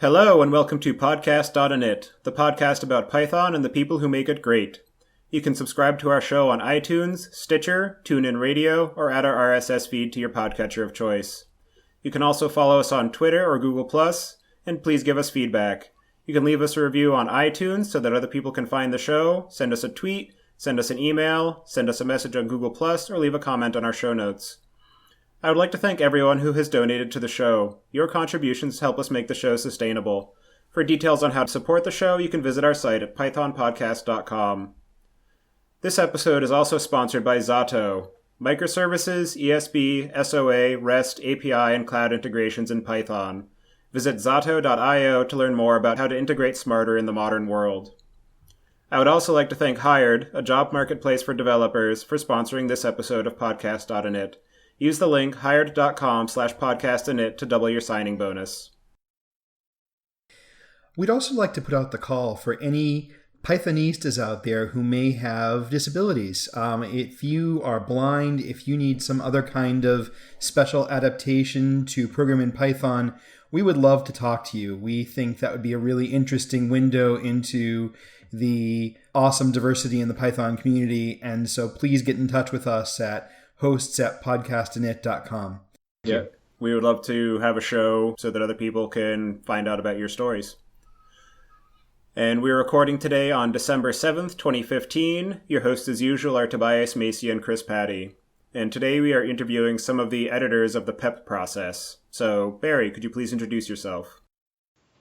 Hello and welcome to Podcast.init, the podcast about Python and the people who make it great. You can subscribe to our show on iTunes, Stitcher, TuneIn Radio, or add our RSS feed to your podcatcher of choice. You can also follow us on Twitter or Google+, and please give us feedback. You can leave us a review on iTunes so that other people can find the show, send us a tweet, send us an email, send us a message on Google+, or leave a comment on our show notes. I would like to thank everyone who has donated to the show. Your contributions help us make the show sustainable. For details on how to support the show, you can visit our site at pythonpodcast.com. This episode is also sponsored by Zato, microservices, ESB, SOA, REST, API, and cloud integrations in Python. Visit zato.io to learn more about how to integrate smarter in the modern world. I would also like to thank Hired, a job marketplace for developers, for sponsoring this episode of Podcast.init. Use the link hired.com/podcastinit to double your signing bonus. We'd also like to put out the call for any Pythonistas out there who may have disabilities. If you are blind, if you need some other kind of special adaptation to program in Python, we would love to talk to you. We think that would be a really interesting window into the awesome diversity in the Python community. And so please get in touch with us at hosts@podcastinit.com. Yeah, we would love to have a show so that other people can find out about your stories. And we're recording today on December 7th, 2015. Your hosts as usual are Tobias, Macey, and Patti. And today we are interviewing some of the editors of the PEP process. So, Barry, could you please introduce yourself?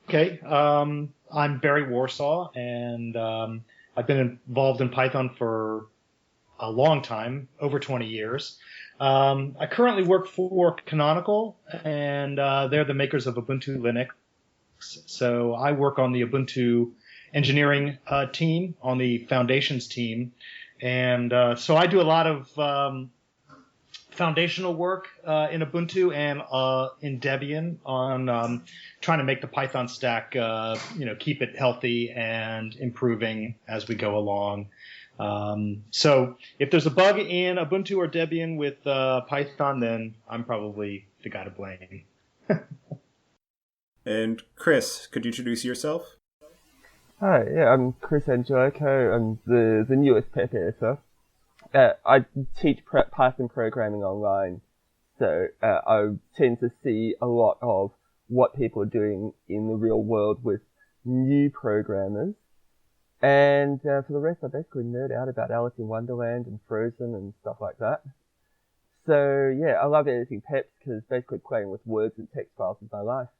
Okay, I'm Barry Warsaw, and I've been involved in Python for a long time, over 20 years. I currently work for Canonical, and they're the makers of Ubuntu Linux. So I work on the Ubuntu engineering team, on the foundations team. And so I do a lot of foundational work in Ubuntu and in Debian on trying to make the Python stack, keep it healthy and improving as we go along. So if there's a bug in Ubuntu or Debian with Python, then I'm probably the guy to blame. And Chris, could you introduce yourself? Hi, yeah, I'm Chris Angelico. I'm the newest PEP editor. I teach Python programming online, so I tend to see a lot of what people are doing in the real world with new programmers. And for the rest, I basically nerd out about Alice in Wonderland and Frozen and stuff like that. So yeah, I love editing PEPs because basically playing with words and text files is my life.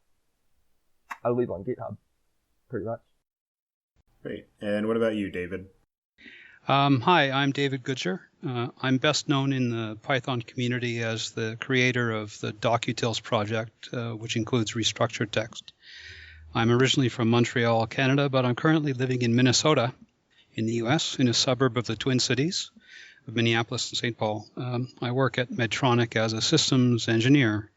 I live on GitHub, pretty much. Great. And what about you, David? Hi, I'm David Goodger. I'm best known in the Python community as the creator of the docutils project, which includes restructured text. I'm originally from Montreal, Canada, but I'm currently living in Minnesota in the U.S., in a suburb of the Twin Cities of Minneapolis and St. Paul. I work at Medtronic as a systems engineer.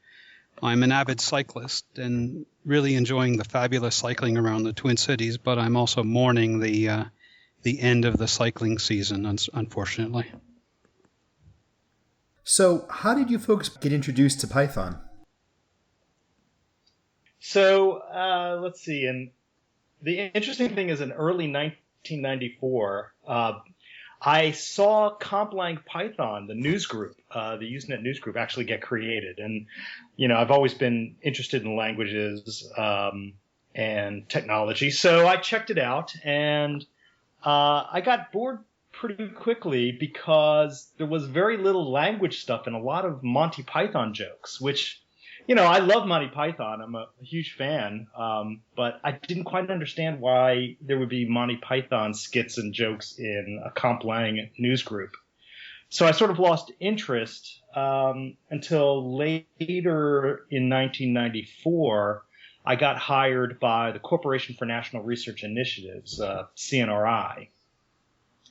I'm an avid cyclist and really enjoying the fabulous cycling around the Twin Cities, but I'm also mourning the end of the cycling season, unfortunately. So how did you folks get introduced to Python? So let's see. And the interesting thing is in early 1994, I saw CompLang Python, the news group, the Usenet news group, actually get created. And, I've always been interested in languages and technology. So I checked it out, and I got bored pretty quickly because there was very little language stuff and a lot of Monty Python jokes, which, I love Monty Python. I'm a huge fan, but I didn't quite understand why there would be Monty Python skits and jokes in a CompLang news group. So I sort of lost interest until later in 1994. I got hired by the Corporation for National Research Initiatives, CNRI.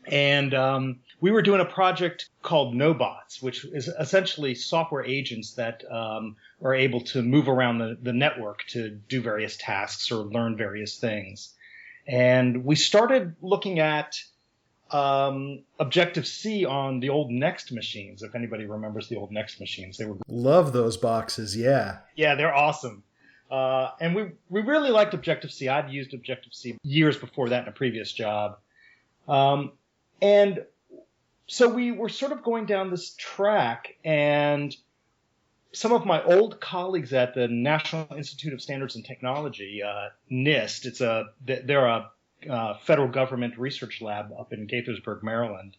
And we were doing a project called NoBots, which is essentially software agents that are able to move around the network to do various tasks or learn various things. And we started looking at Objective-C on the old Next machines, if anybody remembers the old Next machines. They were Love those boxes, yeah. Yeah, they're awesome. And we really liked Objective-C. I'd used Objective-C years before that in a previous job. And so we were sort of going down this track, and some of my old colleagues at the National Institute of Standards and Technology, NIST, they're a federal government research lab up in Gaithersburg, Maryland,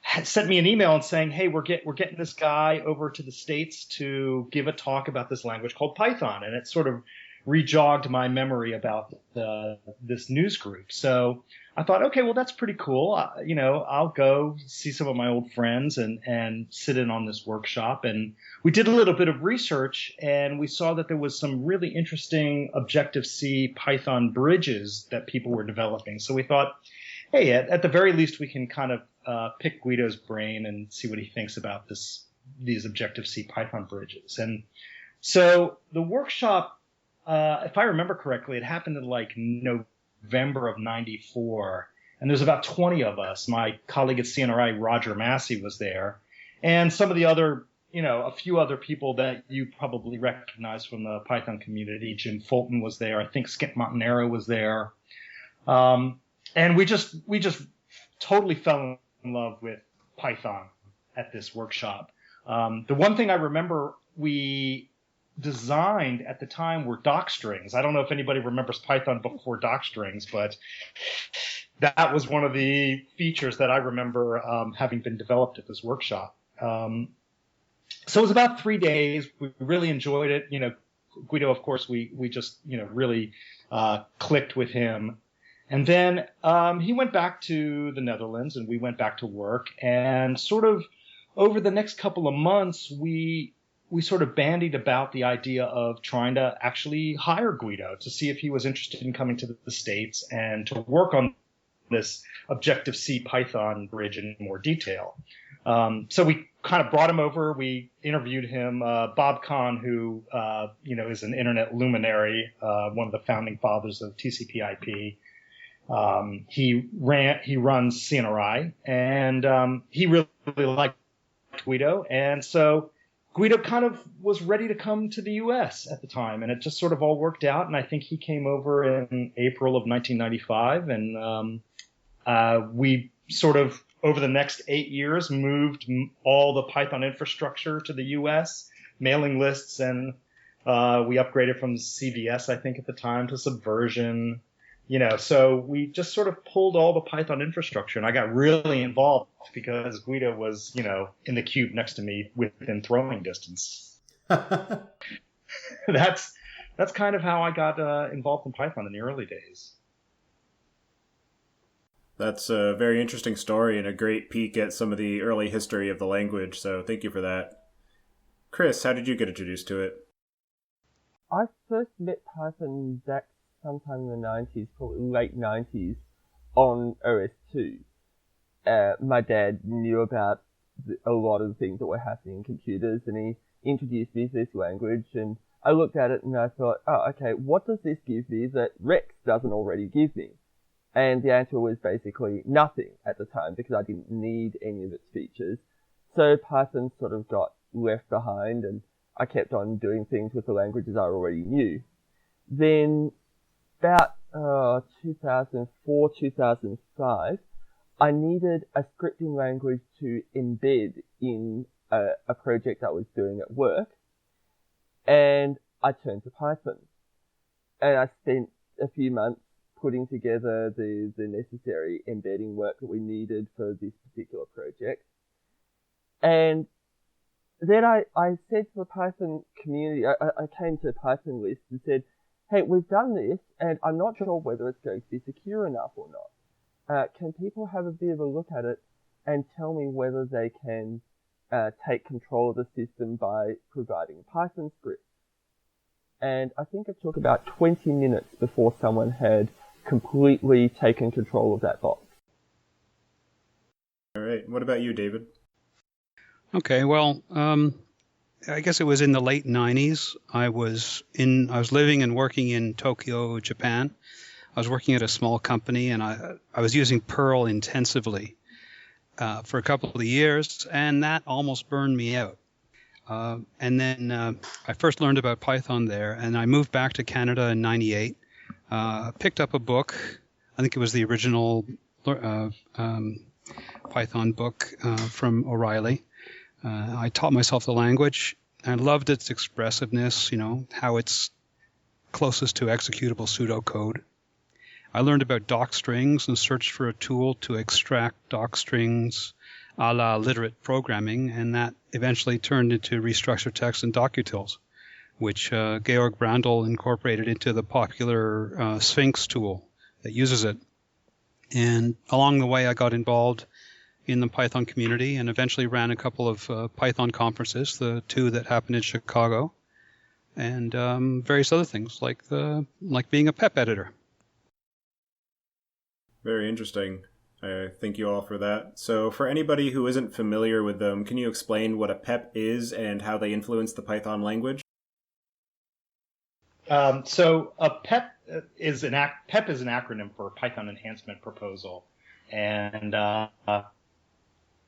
had sent me an email and saying, hey, we're getting this guy over to the States to give a talk about this language called Python. And it sort of rejogged my memory about this news group. So I thought, okay, well, that's pretty cool. I'll go see some of my old friends and sit in on this workshop. And we did a little bit of research, and we saw that there was some really interesting Objective-C Python bridges that people were developing. So we thought, hey, at the very least, we can kind of pick Guido's brain and see what he thinks about these Objective-C Python bridges. And so the workshop, if I remember correctly, it happened in like November of '94, and there's about 20 of us. My colleague at CNRI, Roger Macey, was there, and some of the other, a few other people that you probably recognize from the Python community. Jim Fulton was there. I think Skip Montanaro was there. And we just totally fell in love with Python at this workshop. The one thing I remember we designed at the time were doc strings. I don't know if anybody remembers Python before doc strings, but that was one of the features that I remember having been developed at this workshop. So it was about 3 days. We really enjoyed it. Guido, of course, we just, really clicked with him. And then he went back to the Netherlands, and we went back to work. And sort of over the next couple of months, we sort of bandied about the idea of trying to actually hire Guido to see if he was interested in coming to the States and to work on this Objective-C Python bridge in more detail. So we kind of brought him over. We interviewed him. Bob Kahn, who is an internet luminary, one of the founding fathers of TCP/IP. He runs CNRI, and he really liked Guido, and so Guido kind of was ready to come to the U.S. at the time, and it just sort of all worked out. And I think he came over in April of 1995, and we sort of over the next 8 years moved all the Python infrastructure to the U.S., mailing lists, and we upgraded from CVS, I think at the time, to Subversion. So we just sort of pulled all the Python infrastructure, and I got really involved because Guido was, in the cube next to me within throwing distance. That's kind of how I got involved in Python in the early days. That's a very interesting story and a great peek at some of the early history of the language, so thank you for that. Chris, how did you get introduced to it? I first met Python back sometime in the 90s, probably late 90s, on OS2. My dad knew about a lot of the things that were happening in computers, and he introduced me to this language, and I looked at it and I thought, oh, okay, what does this give me that Rex doesn't already give me? And the answer was basically nothing at the time, because I didn't need any of its features. So Python sort of got left behind, and I kept on doing things with the languages I already knew. Then about 2004, 2005, I needed a scripting language to embed in a project I was doing at work, and I turned to Python. And I spent a few months putting together the necessary embedding work that we needed for this particular project. And then I said to the Python community, I came to Python list and said, hey, we've done this, and I'm not sure whether it's going to be secure enough or not. Can people have a bit of a look at it and tell me whether they can take control of the system by providing a Python script? And I think it took about 20 minutes before someone had completely taken control of that box. All right. What about you, David? Okay, well, I guess it was in the late 90s. I was living and working in Tokyo, Japan. I was working at a small company, and I was using Perl intensively for a couple of years, and that almost burned me out. And then I first learned about Python there, and I moved back to Canada in '98. Picked up a book. I think it was the original Python book from O'Reilly. I taught myself the language. I loved its expressiveness, how it's closest to executable pseudocode. I learned about doc strings and searched for a tool to extract doc strings a la literate programming, and that eventually turned into restructured text and docutils, which Georg Brandl incorporated into the popular Sphinx tool that uses it. And along the way, I got involved in the Python community and eventually ran a couple of Python conferences, the two that happened in Chicago, and various other things like being a PEP editor. Very interesting. I thank you all for that. So for anybody who isn't familiar with them, can you explain what a PEP is and how they influence the Python language? So a PEP is an acronym for Python Enhancement Proposal, and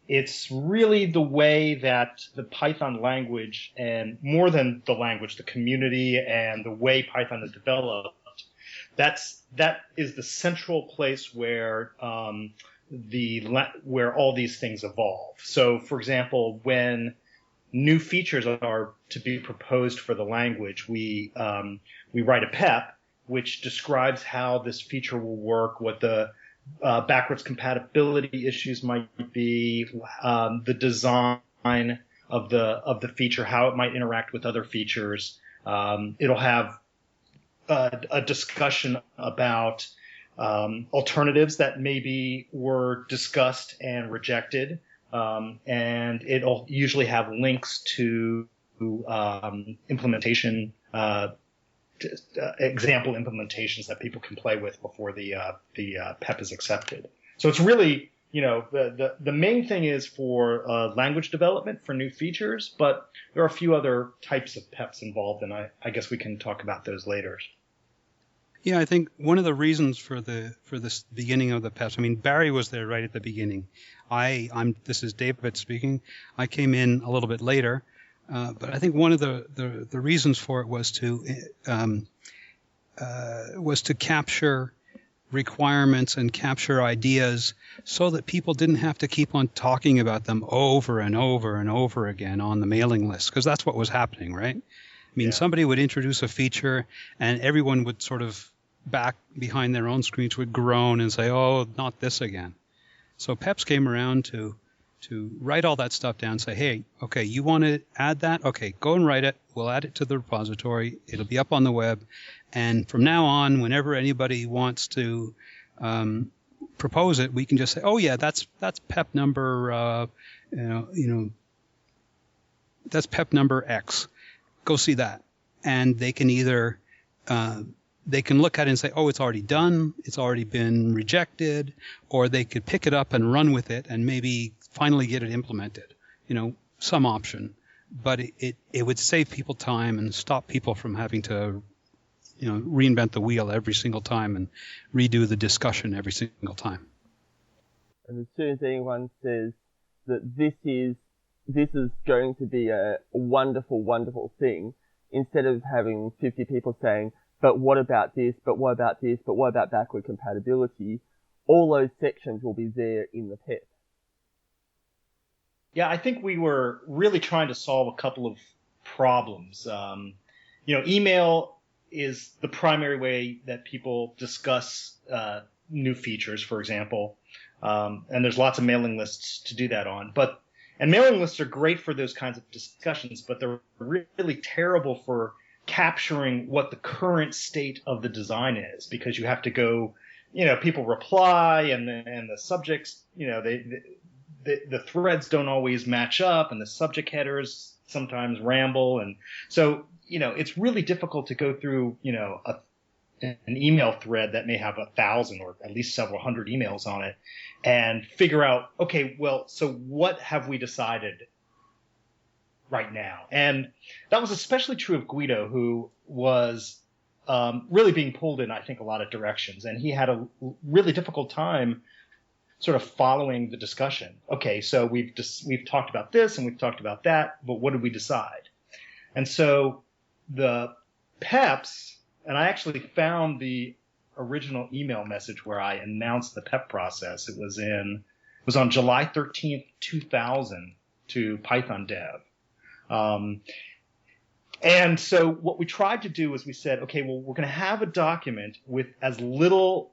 it's really the way that the Python language, and more than the language, the community and the way Python is developed, that is the central place where where all these things evolve. So, for example, when new features are to be proposed for the language, we write a PEP, which describes how this feature will work, what the backwards compatibility issues might be, the design of the feature, how it might interact with other features. It'll have a discussion about alternatives that maybe were discussed and rejected, and it'll usually have links to implementation, example implementations that people can play with before the PEP is accepted. So it's really, the main thing is for language development for new features, but there are a few other types of PEPs involved, and I guess we can talk about those later. Yeah, I think one of the reasons for this beginning of the PEPs, Barry was there right at the beginning. This is David speaking. I came in a little bit later, but I think one of the reasons for it was to capture requirements and capture ideas so that people didn't have to keep on talking about them over and over and over again on the mailing list, because that's what was happening, right? Somebody would introduce a feature and everyone would sort of back behind their own screens would groan and say, oh, not this again. So PEPs came around to write all that stuff down and say, hey, okay, you want to add that? Okay, go and write it. We'll add it to the repository. It'll be up on the web. And from now on, whenever anybody wants to propose it, we can just say, oh, yeah, that's PEP number, that's PEP number X. Go see that. And they can either they can look at it and say, oh, it's already done, it's already been rejected, or they could pick it up and run with it and maybe finally get it implemented, some option. But it would save people time and stop people from having to, reinvent the wheel every single time and redo the discussion every single time. And as soon as anyone says that this is going to be a wonderful, wonderful thing, instead of having 50 people saying, but what about this, but what about this, but what about backward compatibility, all those sections will be there in the PEP. Yeah, I think we were really trying to solve a couple of problems. Email is the primary way that people discuss new features, for example, and there's lots of mailing lists to do that on. And mailing lists are great for those kinds of discussions, but they're really terrible for capturing what the current state of the design is, because you have to go, people reply and the subjects, the threads don't always match up, and the subject headers sometimes ramble. And so, it's really difficult to go through, an email thread that may have 1,000 or at least several hundred emails on it and figure out, okay, well, so what have we decided right now? And that was especially true of Guido, who was really being pulled in, I think, a lot of directions. And he had a really difficult time sort of following the discussion. Okay, so we've talked about this and we've talked about that, but what did we decide? And so the PEPs, and I actually found the original email message where I announced the PEP process. It was on July 13th, 2000 to Python Dev. And so what we tried to do is we said, okay, well, we're going to have a document with as little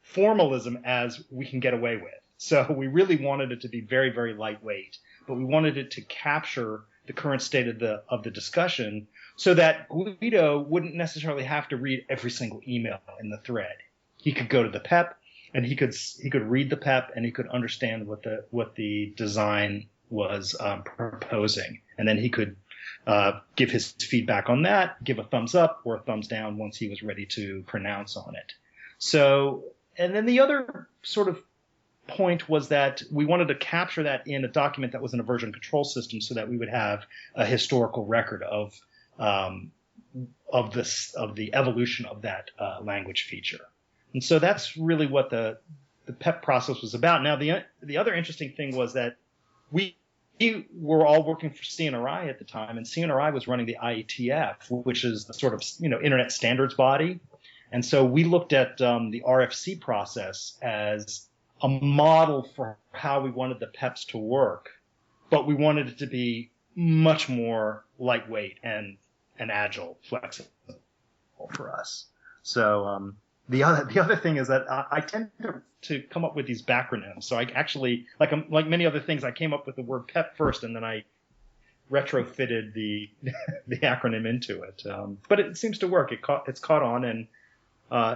formalism as we can get away with. So we really wanted it to be very, very lightweight, but we wanted it to capture the current state of the discussion so that Guido wouldn't necessarily have to read every single email in the thread. He could go to the PEP and he could read the PEP and he could understand what the design was proposing, and then he could give his feedback on that, give a thumbs up or a thumbs down once he was ready to pronounce on it. So, and then the other sort of point was that we wanted to capture that in a document that was in a version control system so that we would have a historical record of the evolution of that language feature. And so that's really what the PEP process was about. Now, the other interesting thing was that we were all working for CNRI at the time, and CNRI was running the IETF, which is the sort of internet standards body. And so we looked at the RFC process as a model for how we wanted the PEPs to work, but we wanted it to be much more lightweight and agile, flexible for us. So the other thing is that I tend to come up with these backronyms. So I actually, like many other things, I came up with the word PEP first, and then I retrofitted the acronym into it. But it seems to work. It's caught on, and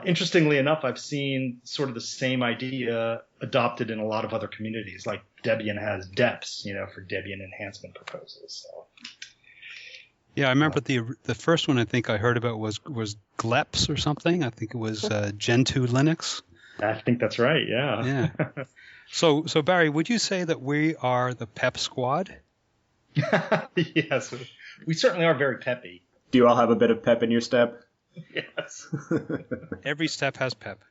interestingly enough, I've seen sort of the same idea adopted in a lot of other communities. Like Debian has DEPs, for Debian Enhancement Proposals. So. Yeah, I remember the first one I think I heard about was GLEPS or something. I think it was Gentoo Linux. I think that's right. Yeah. Yeah. So Barry, would you say that we are the PEP squad? Yes, we certainly are very peppy. Do you all have a bit of pep in your step? Yes. Every step has PEP.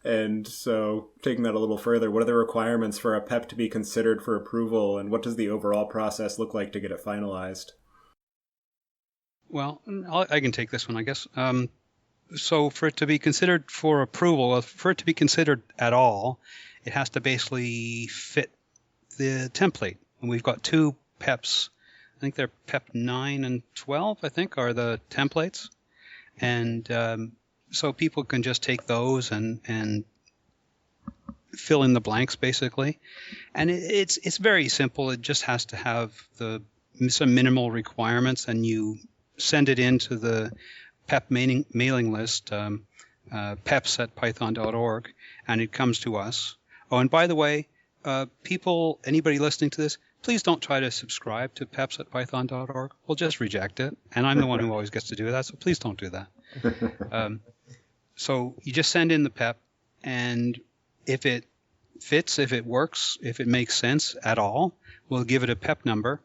And so, taking that a little further, what are the requirements for a PEP to be considered for approval, and what does the overall process look like to get it finalized? Well, I can take this one, I guess. So for it to be considered for approval, for it to be considered at all, it has to basically fit the template. And we've got two PEPs. I think they're PEP 9 and 12, I think, are the templates. And so people can just take those and fill in the blanks, basically. And it's very simple. It just has to have some minimal requirements, and you send it into the PEP mailing list, peps@python.org, and it comes to us. Oh, and by the way, anybody listening to this, please don't try to subscribe to peps@python.org. We'll just reject it. And I'm the one who always gets to do that, so please don't do that. So you just send in the PEP, and if it fits, if it works, if it makes sense at all, we'll give it a PEP number.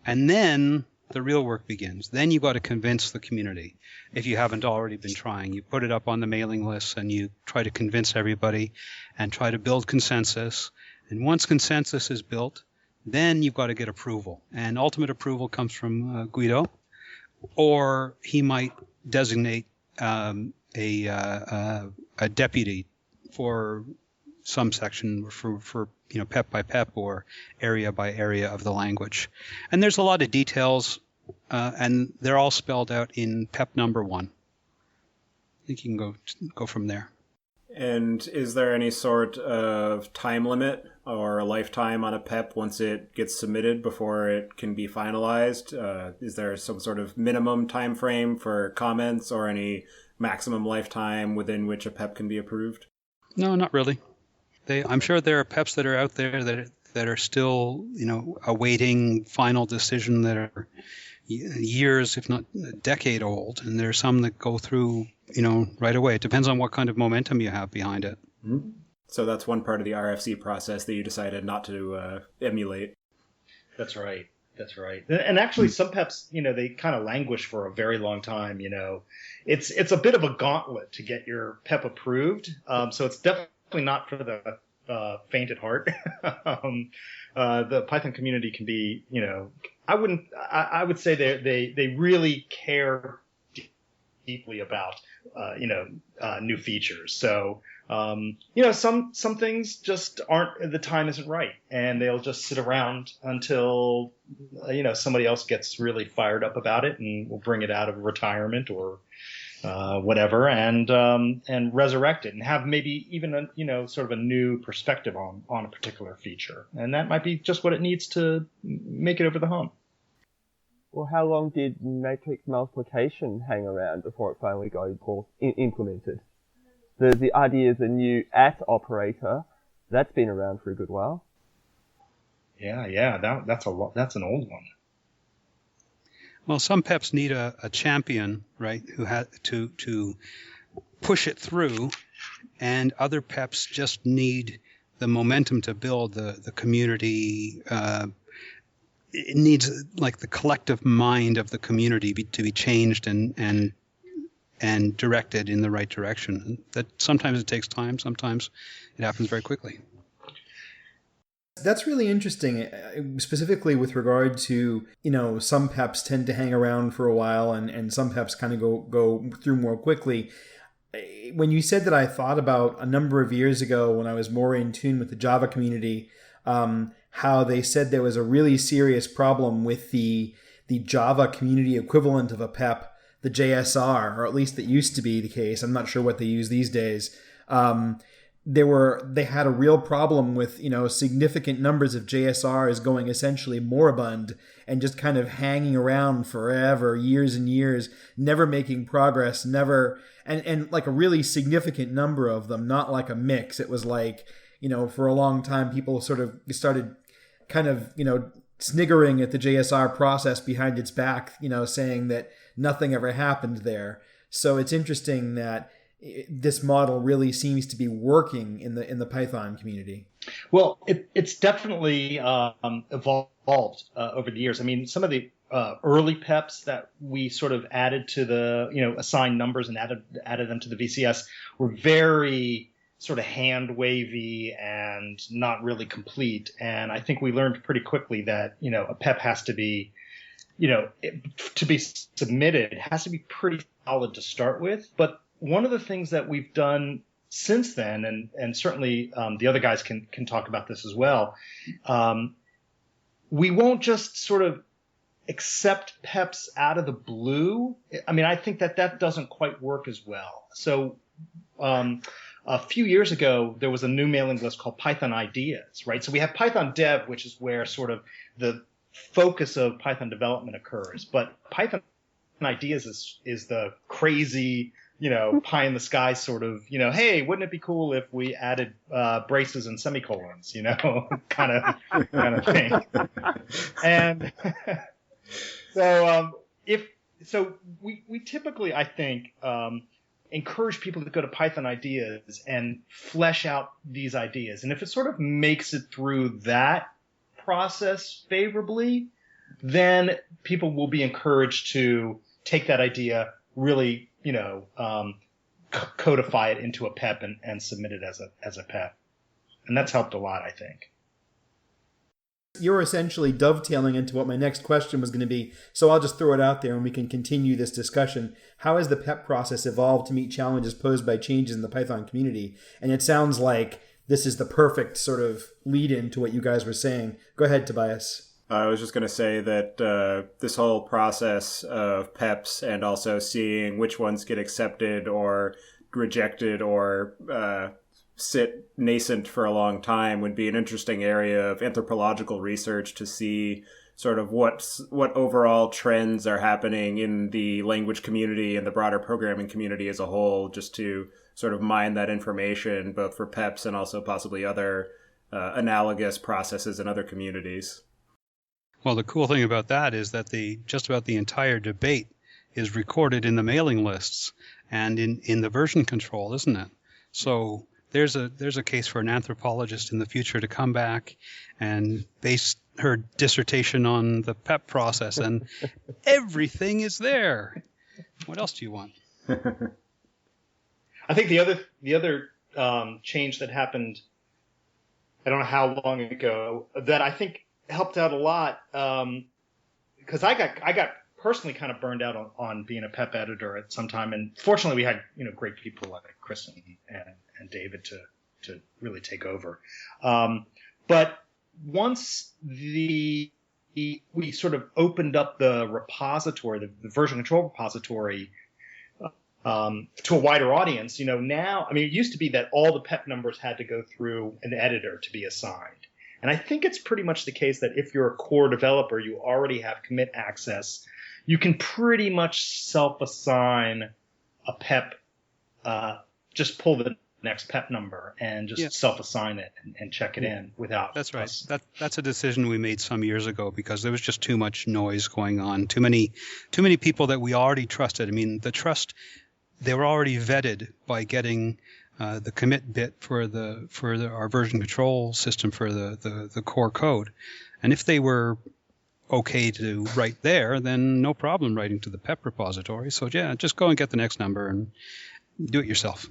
And then the real work begins. Then you've got to convince the community. If you haven't already been trying, you put it up on the mailing list and you try to convince everybody and try to build consensus. And once consensus is built, then you've got to get approval. And ultimate approval comes from Guido, or he might designate a deputy for some section for PEP by PEP or area by area of the language. And there's a lot of details, and they're all spelled out in PEP number 1. I think you can go from there. And is there any sort of time limit or a lifetime on a PEP once it gets submitted before it can be finalized? Is there some sort of minimum time frame for comments or any maximum lifetime within which a PEP can be approved? No, not really. I'm sure there are PEPs that are out there that are still, awaiting final decision that are years, if not a decade old, and there are some that go through, right away. It depends on what kind of momentum you have behind it. Mm-hmm. So that's one part of the RFC process that you decided not to emulate. That's right. That's right. And actually, some PEPs, they kind of languish for a very long time. It's a bit of a gauntlet to get your PEP approved. So it's definitely not for the faint at heart. The Python community can be, I would say they really care deeply about, new features. So, some things just the time isn't right, and they'll just sit around until, somebody else gets really fired up about it, and we'll bring it out of retirement or whatever, and resurrect it, and have maybe even sort of a new perspective on a particular feature, and that might be just what it needs to make it over the hump. Well, how long did matrix multiplication hang around before it finally got implemented? The idea of the new operator, that's been around for a good while. Yeah, that's a lot. That's an old one. Well, some PEPs need a champion, right, who had to push it through, and other PEPs just need the momentum to build the community. It needs like the collective mind of the community to be changed and directed in the right direction. That sometimes it takes time, sometimes it happens very quickly. That's really interesting, specifically with regard to, some PEPs tend to hang around for a while and some PEPs kind of go through more quickly. When you said that, I thought about a number of years ago when I was more in tune with the Java community, how they said there was a really serious problem with the Java community equivalent of a PEP, the JSR, or at least that used to be the case. I'm not sure what they use these days. They had a real problem with, significant numbers of JSRs going essentially moribund and just kind of hanging around forever, years and years, never making progress, and like a really significant number of them, not like a mix. It was like, for a long time, people sort of started kind of, sniggering at the JSR process behind its back, saying that nothing ever happened there. So it's interesting that this model really seems to be working in the Python community. Well, it's definitely evolved over the years. I mean, some of the early PEPs that we sort of added to the, assigned numbers and added them to the VCS were very sort of hand wavy and not really complete. And I think we learned pretty quickly that, a PEP has to be, to be submitted, it has to be pretty solid to start with. But one of the things that we've done since then, and certainly the other guys can talk about this as well, we won't just sort of accept PEPs out of the blue. I mean, I think that doesn't quite work as well. So a few years ago, there was a new mailing list called Python Ideas, right? So we have Python Dev, which is where sort of the focus of Python development occurs. But Python Ideas is the crazy, pie in the sky sort of, hey, wouldn't it be cool if we added braces and semicolons, kind of thing. And so we typically, I think, encourage people to go to Python Ideas and flesh out these ideas. And if it sort of makes it through that process favorably, then people will be encouraged to take that idea, really, codify it into a PEP and submit it as a PEP. And that's helped a lot, I think. You're essentially dovetailing into what my next question was going to be, so I'll just throw it out there and we can continue this discussion. How has the PEP process evolved to meet challenges posed by changes in the Python community? And it sounds like this is the perfect sort of lead-in to what you guys were saying. Go ahead, Tobias. I was just going to say that this whole process of PEPs and also seeing which ones get accepted or rejected or sit nascent for a long time would be an interesting area of anthropological research to see sort of what overall trends are happening in the language community and the broader programming community as a whole, just to sort of mine that information both for PEPs and also possibly other analogous processes in other communities. Well, the cool thing about that is that just about the entire debate is recorded in the mailing lists and in the version control, isn't it? So there's a case for an anthropologist in the future to come back and base her dissertation on the PEP process, and everything is there. What else do you want? I think the other change that happened, I don't know how long ago, that I think helped out a lot, because I got personally kind of burned out on being a PEP editor at some time, and fortunately we had great people like Chris and David to really take over. But once we sort of opened up the repository, the version control repository, to a wider audience, now, I mean, it used to be that all the PEP numbers had to go through an editor to be assigned. And I think it's pretty much the case that if you're a core developer, you already have commit access, you can pretty much self-assign a PEP, just pull the next PEP number and just self-assign it and check it in without. That's right. That's a decision we made some years ago because there was just too much noise going on. Too many people that we already trusted. I mean, they were already vetted by getting the commit bit for our version control system for the core code, and if they were okay to write there, then no problem writing to the PEP repository. So yeah, just go and get the next number and do it yourself.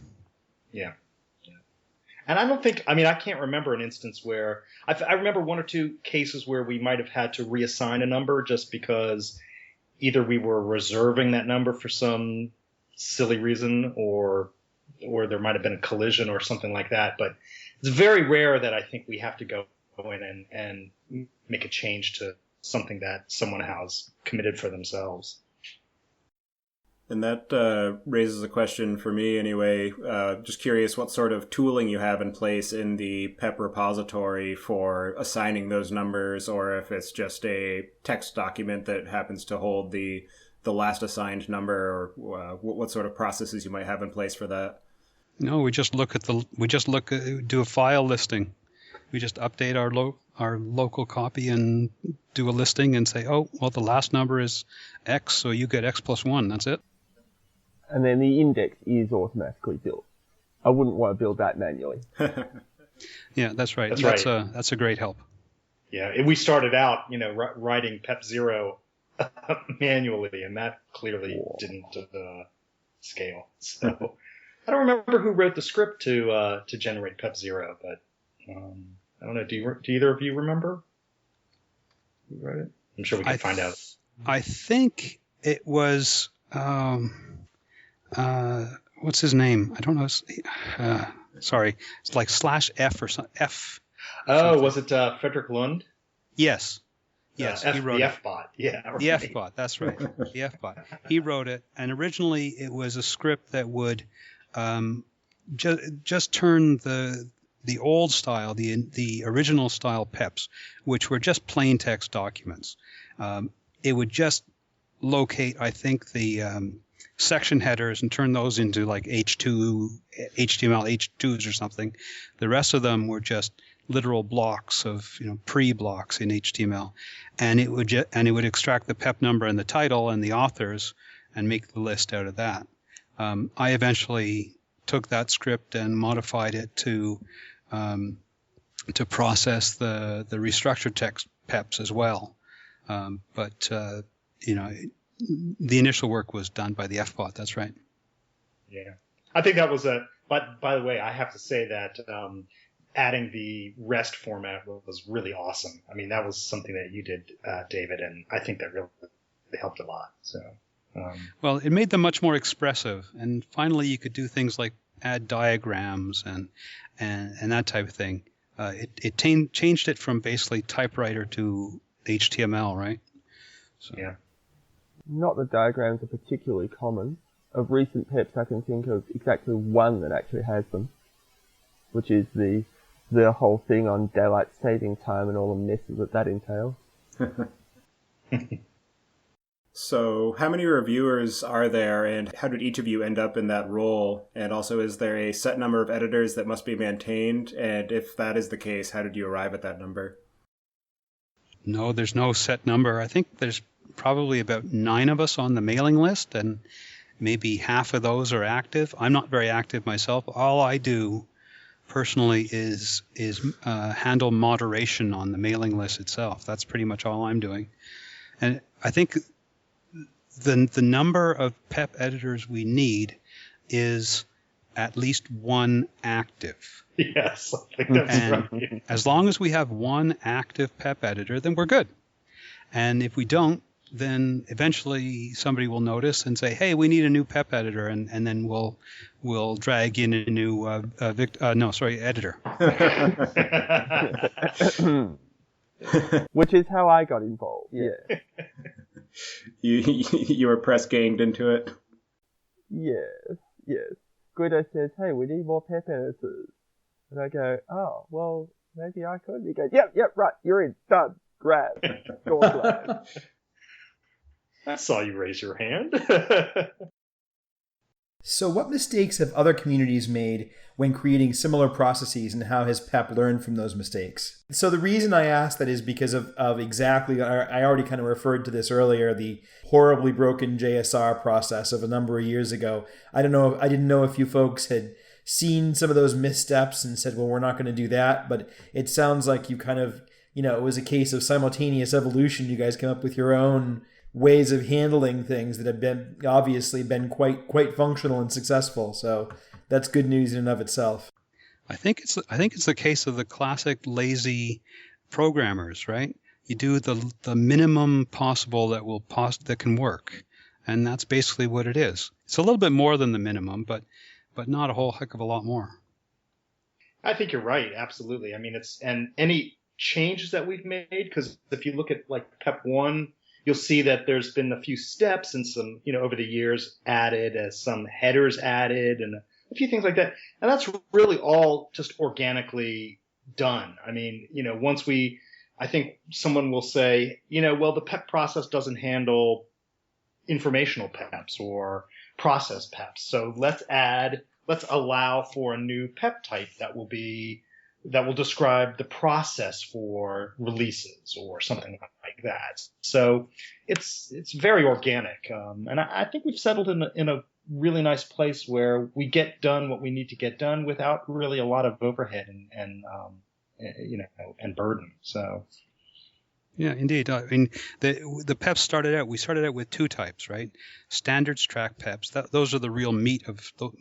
Yeah. And I can't remember an instance where I remember one or two cases where we might have had to reassign a number just because either we were reserving that number for some silly reason or there might have been a collision or something like that. But it's very rare that I think we have to go in and make a change to something that someone has committed for themselves. And that raises a question for me anyway. Just curious what sort of tooling you have in place in the PEP repository for assigning those numbers, or if it's just a text document that happens to hold the last assigned number, or what sort of processes you might have in place for that. No, we just do a file listing. We just update our local copy and do a listing and say, oh, well, the last number is X, so you get X plus 1. That's it. And then the index is automatically built. I wouldn't want to build that manually. Yeah, that's right. That's a great help. Yeah, we started out, writing PEP 0 manually, and that clearly didn't scale. So I don't remember who wrote the script to generate PEP 0, but I don't know. Do either of you remember who wrote it? I'm sure we can find out. I think it was. What's his name? I don't know. Sorry, it's like /F or something. F. Oh, something. Was it Frederick Lund? Yes. Yes, he wrote the it. F-bot. Yeah, right. The F-bot. That's right. The F-bot. He wrote it, and originally it was a script that would just turn the old style, the original style PEPs, which were just plain text documents. It would just locate, I think, the section headers and turn those into like HTML H2s or something. The rest of them were just literal blocks of pre-blocks in HTML, and it would extract the PEP number and the title and the authors and make the list out of that. I eventually took that script and modified it to process the restructured text PEPs as well. But the initial work was done by the F-bot. That's right. Yeah, I think that was But by the way, I have to say that adding the REST format was really awesome. I mean, that was something that you did, David, and I think that really helped a lot. So. Well, it made them much more expressive, and finally you could do things like add diagrams and that type of thing. It changed it from basically typewriter to HTML, right? So. Yeah. Not that diagrams are particularly common. Of recent PEPs, I can think of exactly one that actually has them, which is the whole thing on daylight saving time and all the messes that entails. So how many reviewers are there, and how did each of you end up in that role? And also, is there a set number of editors that must be maintained? And if that is the case, how did you arrive at that number? No, there's no set number. I think there's probably about 9 of us on the mailing list, and maybe half of those are active. I'm not very active myself. All I do personally is handle moderation on the mailing list itself. That's pretty much all I'm doing. And I think the number of PEP editors we need is at least one active. Yes, I think that's right. As long as we have one active PEP editor, then we're good. And if we don't, then eventually somebody will notice and say, "Hey, we need a new PEP editor," and then we'll drag in a new editor. Which is how I got involved. Yeah. You were press ganged into it. Yes. Guido says, "Hey, we need more PEP editors," and I go, "Oh, well, maybe I could." He goes, "Yep, right, you're in, done, grab, door slam." I saw you raise your hand. So what mistakes have other communities made when creating similar processes, and how has PEP learned from those mistakes? So the reason I ask that is because of exactly, I already kind of referred to this earlier, the horribly broken JSR process of a number of years ago. I didn't know if you folks had seen some of those missteps and said, well, we're not going to do that. But it sounds like you kind of, it was a case of simultaneous evolution. You guys came up with your own ways of handling things that have been obviously been quite functional and successful. So that's good news in and of itself. I think it's the case of the classic lazy programmers, right? You do the minimum possible that can work, and that's basically what it is. It's a little bit more than the minimum, but not a whole heck of a lot more. I think you're right, absolutely. I mean, and any changes that we've made, because if you look at like PEP 1, you'll see that there's been a few steps and some, over the years added, as some headers added and a few things like that. And that's really all just organically done. I mean, I think someone will say, well, the PEP process doesn't handle informational PEPs or process PEPs. So let's allow for a new PEP type that will describe the process for releases or something like that. So it's very organic, and I think we've settled in a really nice place where we get done what we need to get done without really a lot of overhead and burden. So. Yeah, indeed. I mean, the PEPs we started out with two types, right? Standards track PEPs. Those are the real meat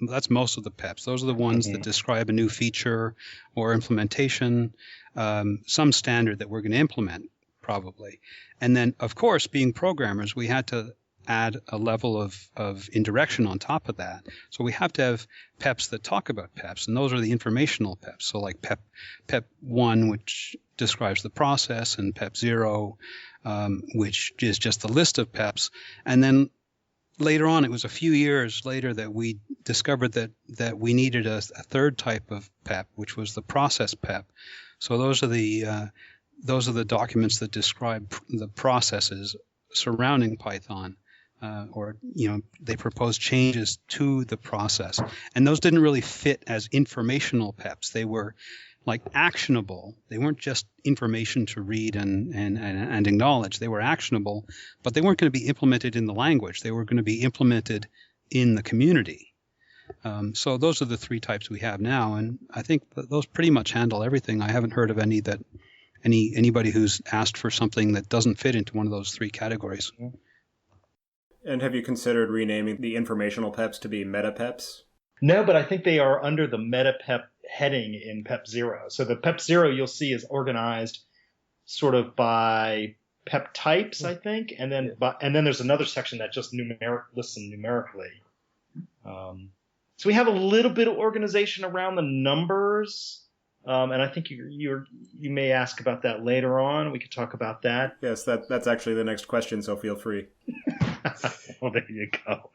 that's most of the PEPs. Those are the ones that describe a new feature or implementation, some standard that we're going to implement, probably. And then, of course, being programmers, we had to add a level of indirection on top of that. So we have to have PEPs that talk about PEPs, and those are the informational PEPs. So like PEP 1, which describes the process, and PEP 0, which is just the list of PEPs. And then later on, it was a few years later that we discovered that we needed a third type of PEP, which was the process PEP. So those are the documents that describe the processes surrounding Python. They proposed changes to the process. And those didn't really fit as informational PEPs. They were like actionable. They weren't just information to read and acknowledge. They were actionable, but they weren't going to be implemented in the language. They were going to be implemented in the community. So those are the three types we have now. And I think that those pretty much handle everything. I haven't heard of anybody who's asked for something that doesn't fit into one of those three categories. And have you considered renaming the informational PEPs to be meta PEPs? No, but I think they are under the meta PEP heading in PEP 0. So the PEP 0 you'll see is organized sort of by PEP types, I think, and then there's another section that just lists them numerically. So we have a little bit of organization around the numbers. And I think you may ask about that later on. We could talk about that. Yes, that's actually the next question, so feel free. Well, there you go.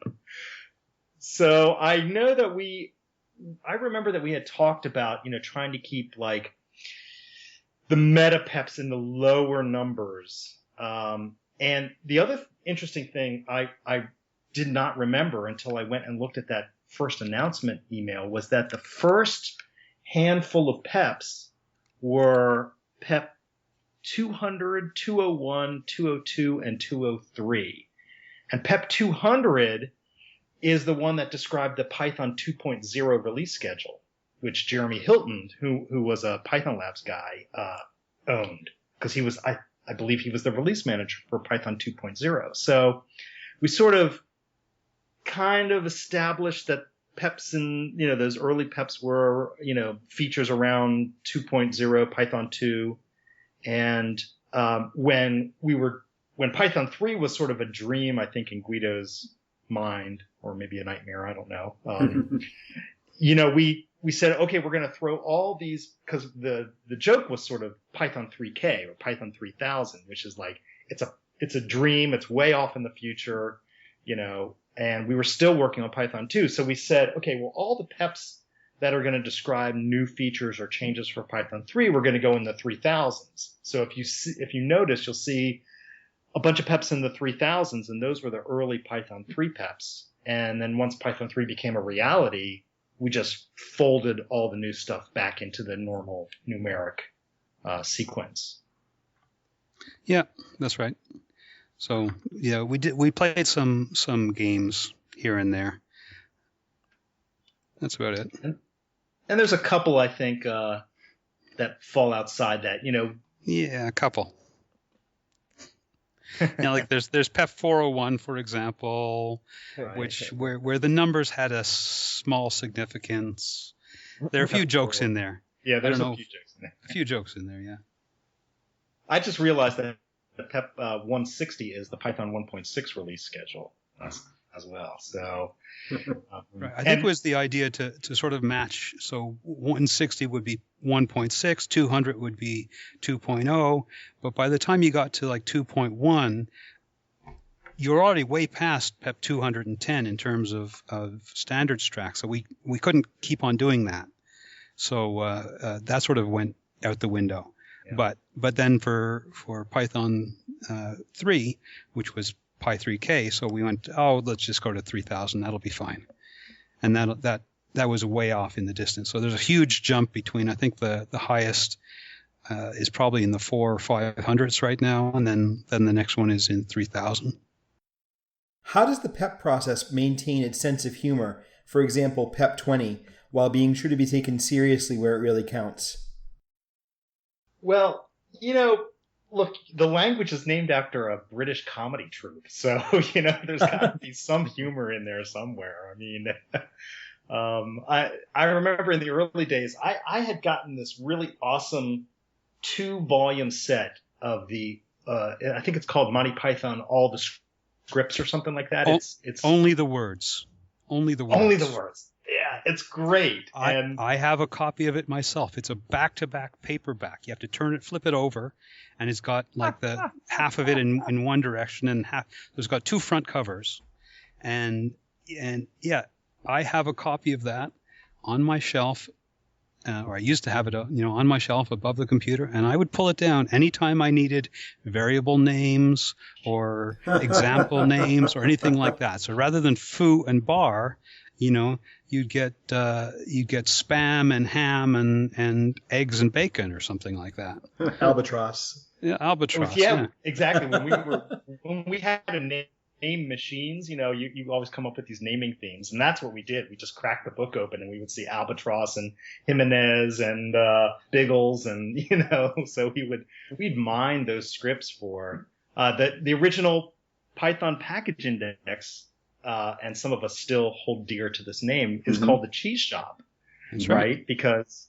So I know that I remember that we had talked about, trying to keep like the meta PEPs in the lower numbers. And the other interesting thing I did not remember until I went and looked at that first announcement email was that the first handful of PEPs were PEP 200, 201, 202, and 203. And PEP 200 is the one that described the Python 2.0 release schedule. which Jeremy Hilton, who was a Python Labs guy, owned, because he was, I believe he was the release manager for Python 2.0. So we sort of kind of established that PEPs and, those early PEPs were, features around 2.0, Python 2. And when Python 3 was sort of a dream, I think, in Guido's mind, or maybe a nightmare, I don't know. We said, okay, we're going to throw all these, because the joke was sort of Python 3K or Python 3000, which is like, it's a dream, it's way off in the future, and we were still working on Python 2. So we said, okay, well, all the PEPs that are going to describe new features or changes for Python 3, we're going to go in the 3000s. So if you notice, you'll see a bunch of PEPs in the 3000s, and those were the early Python 3 PEPs. And then once Python 3 became a reality, we just folded all the new stuff back into the normal numeric sequence. Yeah, that's right. So yeah, we played some games here and there. That's about it. And there's a couple, I think, that fall outside that, Yeah, a couple. Like there's PEP 401, for example, right, where the numbers had a small significance. There are a few jokes in there. Yeah, there's a few jokes in there. A few jokes in there, yeah. I just realized that the PEP 160 is the Python 1.6 release schedule as well. So right. I think it was the idea to sort of match. So 160 would be 1.6, 200 would be 2.0, but by the time you got to like 2.1, you're already way past PEP 210 in terms of standards track. So we couldn't keep on doing that. So that sort of went out the window. Yeah. But then for Python 3, which was Py 3K, so we went, let's just go to 3000. That'll be fine. And that was way off in the distance. So there's a huge jump between, I think the highest is probably in the 400s or 500s right now, and then the next one is in 3000. How does the PEP process maintain its sense of humor, for example, PEP 20, while being sure to be taken seriously where it really counts? Well, look, the language is named after a British comedy troupe, so there's got to be some humor in there somewhere. I mean, I remember in the early days, I had gotten this really awesome 2-volume set of the I think it's called Monty Python All the Scripts or something like that. It's only the words. Only the words. Only the words. Yeah, it's great. I have a copy of it myself. It's a back-to-back paperback. You have to flip it over, and it's got like the half of it in one direction and half. There's got 2 front covers, and yeah, I have a copy of that on my shelf, or I used to have it, on my shelf above the computer, and I would pull it down anytime I needed variable names or example names or anything like that. So rather than foo and bar, you'd get spam and ham and eggs and bacon or something like that. Albatross. Yeah, albatross. Yeah, exactly. When we had to name machines, you always come up with these naming themes, and that's what we did. We just cracked the book open, and we would see Albatross and Jimenez and Biggles, and so we'd mine those scripts for the original Python package index. And some of us still hold dear to this name, is called the Cheese Shop. That's right? Because,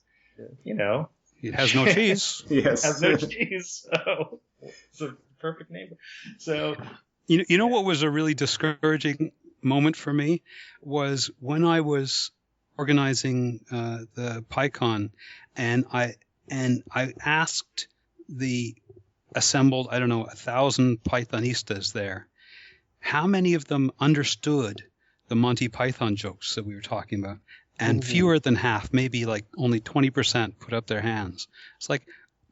it has no cheese. Yes. It has no cheese. So it's a perfect name. So, what was a really discouraging moment for me was when I was organizing the PyCon, and I asked the assembled, 1,000 Pythonistas there, how many of them understood the Monty Python jokes that we were talking about? And fewer than half, maybe like only 20% put up their hands. It's like,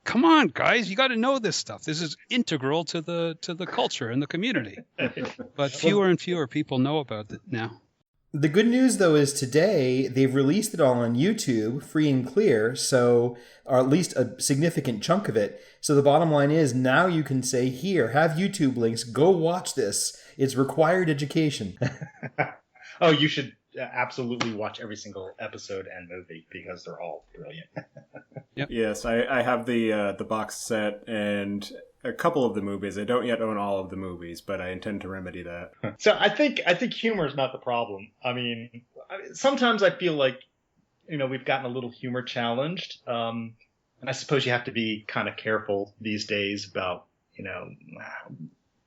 come on, guys, you got to know this stuff. This is integral to the culture and the community. But fewer and fewer people know about it now. The good news, though, is today they've released it all on YouTube, free and clear, or at least a significant chunk of it. So the bottom line is now you can say, here, have YouTube links, go watch this. It's required education. Oh, you should absolutely watch every single episode and movie because they're all brilliant. Yep. Yes, I have the box set and a couple of the movies. I don't yet own all of the movies, but I intend to remedy that. So I think humor is not the problem. I mean, sometimes I feel like, we've gotten a little humor challenged. And I suppose you have to be kind of careful these days about,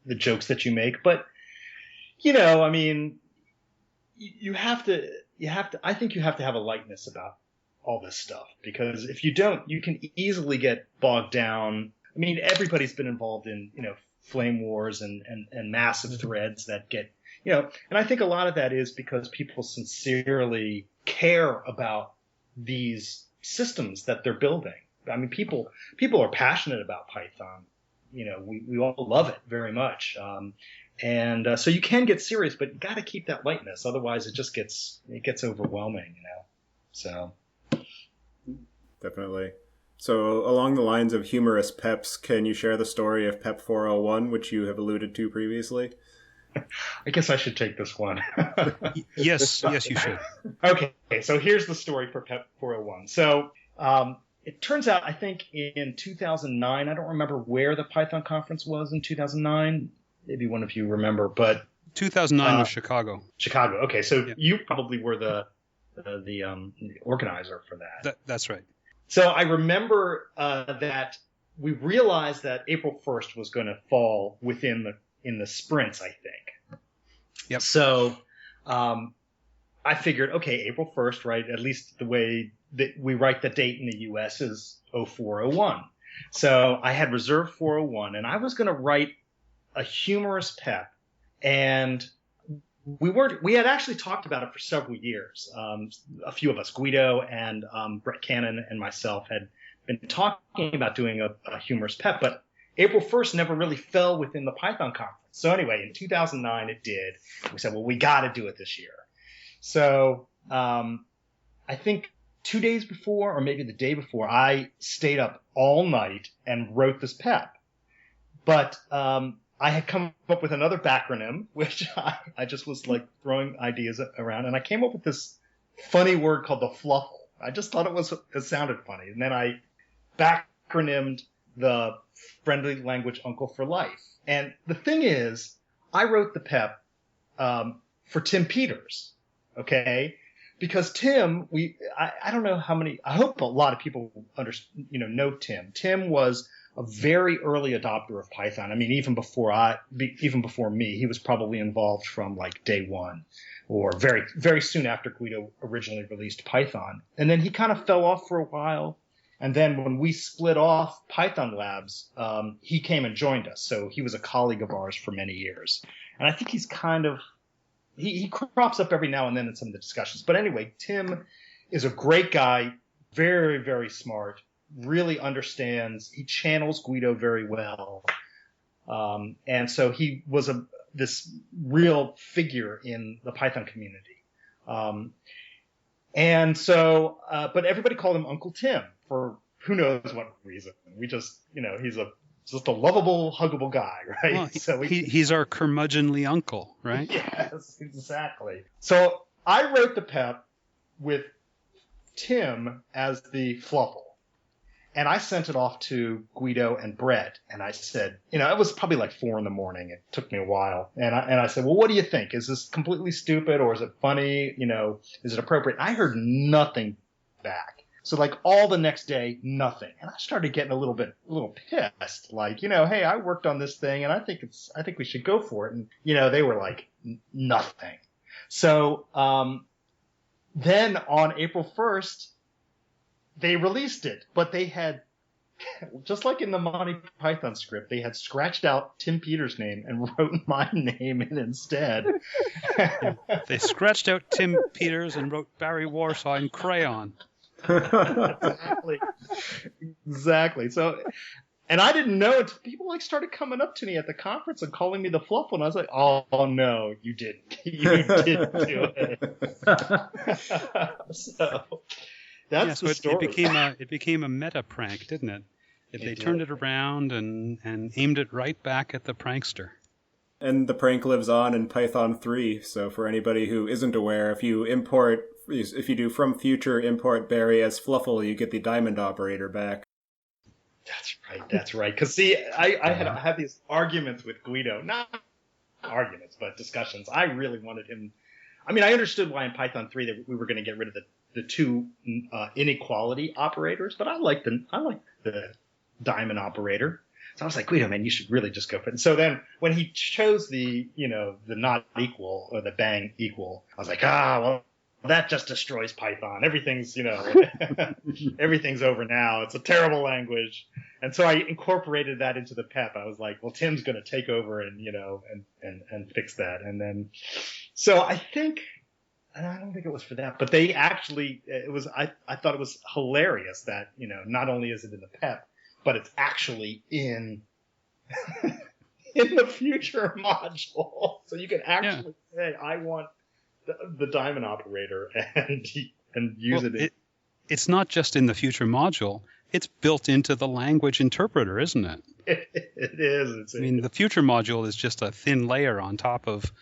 the jokes that you make. But, I mean, I think you have to have a lightness about all this stuff, because if you don't, you can easily get bogged down. I mean, everybody's been involved in, flame wars and massive threads that get, and I think a lot of that is because people sincerely care about these systems that they're building. I mean, people are passionate about Python. We all love it very much. So you can get serious, but you got to keep that lightness. Otherwise it just gets overwhelming, so. Definitely. So along the lines of humorous PEPs, can you share the story of PEP 401, which you have alluded to previously? I guess I should take this one. Yes, you should. Okay, so here's the story for PEP 401. So it turns out, I think in 2009, I don't remember where the Python conference was in 2009. Maybe one of you remember, but 2009 was Chicago. Chicago. Okay, so you probably were the organizer for that. That's right. So I remember that we realized that April 1st was going to fall in the sprints, I think. Yep. So I figured, okay, April 1st, right? At least the way that we write the date in the U.S. is 0401. So I had reserved 401, and I was going to write a humorous PEP, and we had actually talked about it for several years. A few of us, Guido and Brett Cannon and myself, had been talking about doing a humorous PEP, but April 1st never really fell within the Python conference. So anyway, in 2009 it did. We said, well, we got to do it this year. So I think 2 days before, or maybe the day before, I stayed up all night and wrote this PEP. But I had come up with another backronym, which I just was like throwing ideas around, and I came up with this funny word called the fluffle. I just thought it sounded funny, and then I backronymed the friendly language uncle for life. And the thing is, I wrote the PEP for Tim Peters, okay? Because Tim, I don't know how many, I hope a lot of people know Tim. Tim was a very early adopter of Python. I mean, even before me, he was probably involved from like day one, or very, very soon after Guido originally released Python. And then he kind of fell off for a while. And then when we split off Python Labs, he came and joined us. So he was a colleague of ours for many years. And I think he's kind of, he crops up every now and then in some of the discussions. But anyway, Tim is a great guy, very, very smart, really understands, he channels Guido very well. And so he was this real figure in the Python community. But everybody called him Uncle Tim for who knows what reason. We just, he's just a lovable, huggable guy, right? Well, so he's our curmudgeonly uncle, right? Yes, exactly. So I wrote the PEP with Tim as the fluffle. And I sent it off to Guido and Brett, and I said, it was probably like 4 a.m. It took me a while. And I said, well, what do you think? Is this completely stupid, or is it funny? Is it appropriate? I heard nothing back. So like all the next day, nothing. And I started getting a little pissed. Like, hey, I worked on this thing, and I think we should go for it. And, they were like, nothing. So then on April 1st, they released it, but they had, just like in the Monty Python script, they had scratched out Tim Peters' name and wrote my name in instead. They scratched out Tim Peters and wrote Barry Warsaw in crayon. Exactly. So, and I didn't know until people started coming up to me at the conference and calling me the fluffle, and I was like, oh no, you didn't. You didn't do it. So. That's the story. It became a meta prank, didn't it? They turned it around and aimed it right back at the prankster. And the prank lives on in Python 3, so for anybody who isn't aware, if you do from future import Barry as Fluffle, you get the diamond operator back. That's right. Because see, I had these arguments with Guido, not arguments, but discussions. I really wanted him. I mean, I understood why in Python 3 that we were going to get rid of the two inequality operators, but I like the diamond operator. So I was like, Guido, man, you should really just go for it. And so then when he chose the not equal or the bang equal, I was like, well, that just destroys Python. Everything's, everything's over now. It's a terrible language. And so I incorporated that into the PEP. I was like, well, Tim's going to take over and fix that. And then, so I don't think it was for that, but they actually, I thought it was hilarious that, not only is it in the PEP, but it's actually in the future module. So you can actually say, I want the diamond operator and use it. It's not just in the future module. It's built into the language interpreter, isn't it? It is. The future module is just a thin layer on top of,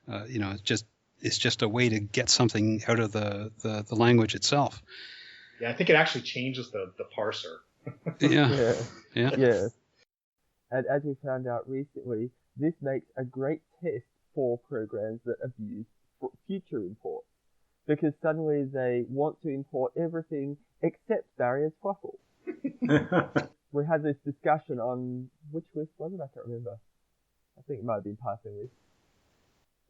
it's just a way to get something out of the language itself. Yeah, I think it actually changes the parser. Yeah. And as we found out recently, this makes a great test for programs that abuse future import, because suddenly they want to import everything except Barry's Fluffle. We had this discussion on which list was it? I can't remember. I think it might have been Python list.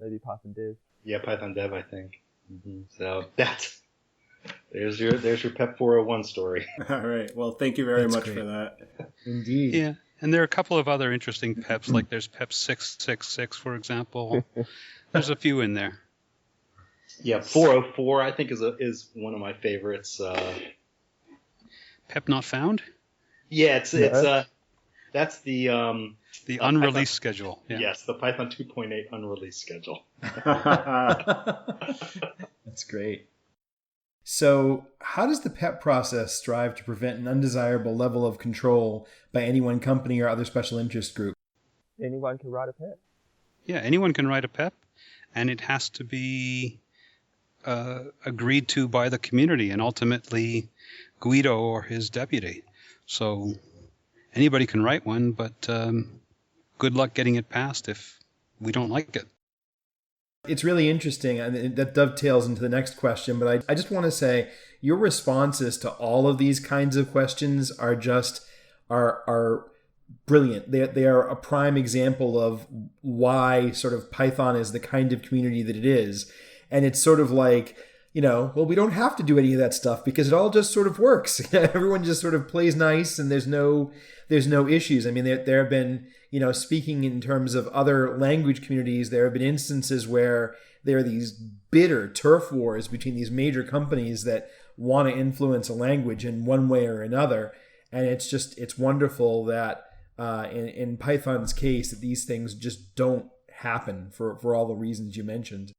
Maybe Python Dev. Yeah, Python Dev, I think. Mm-hmm. So there's your PEP 401 story. All right. Well, thank you very much for that. Indeed. Yeah. And there are a couple of other interesting PEPs, like there's PEP 666, for example. There's a few in there. Yeah, 404 I think is one of my favorites. PEP not found? Yeah, it's that's the unreleased schedule. Yeah. Yes, the Python 2.8 unreleased schedule. That's great. So, how does the PEP process strive to prevent an undesirable level of control by any one company or other special interest group? Anyone can write a PEP. Yeah, anyone can write a PEP, and it has to be agreed to by the community and ultimately Guido or his deputy. So anybody can write one, but good luck getting it passed if we don't like it. It's really interesting, and that dovetails into the next question, but I just want to say your responses to all of these kinds of questions are brilliant. They are a prime example of why sort of Python is the kind of community that it is. And it's sort of like, well, we don't have to do any of that stuff because it all just sort of works. Everyone just sort of plays nice and there's no issues. I mean, there have been, speaking in terms of other language communities, there have been instances where there are these bitter turf wars between these major companies that want to influence a language in one way or another. And it's wonderful that in Python's case that these things just don't happen for all the reasons you mentioned.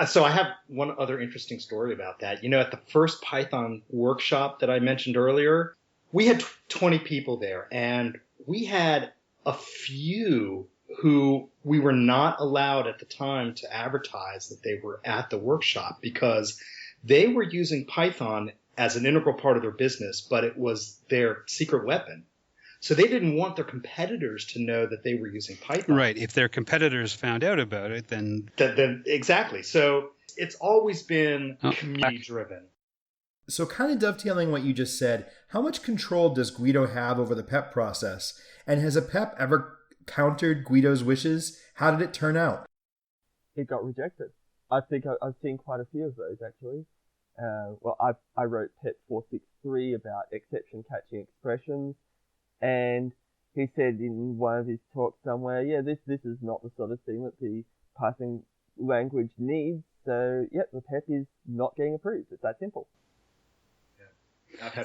So I have one other interesting story about that. At the first Python workshop that I mentioned earlier, we had 20 people there, and we had a few who we were not allowed at the time to advertise that they were at the workshop because they were using Python as an integral part of their business, but it was their secret weapon. So they didn't want their competitors to know that they were using Python. Right. If their competitors found out about it, then exactly. So it's always been community-driven. So kind of dovetailing what you just said, how much control does Guido have over the PEP process? And has a PEP ever countered Guido's wishes? How did it turn out? It got rejected. I think I've seen quite a few of those, actually. I wrote PEP 463 about exception-catching expressions. And he said in one of his talks somewhere, this is not the sort of thing that the Python language needs. So, the PEP is not getting approved. It's that simple.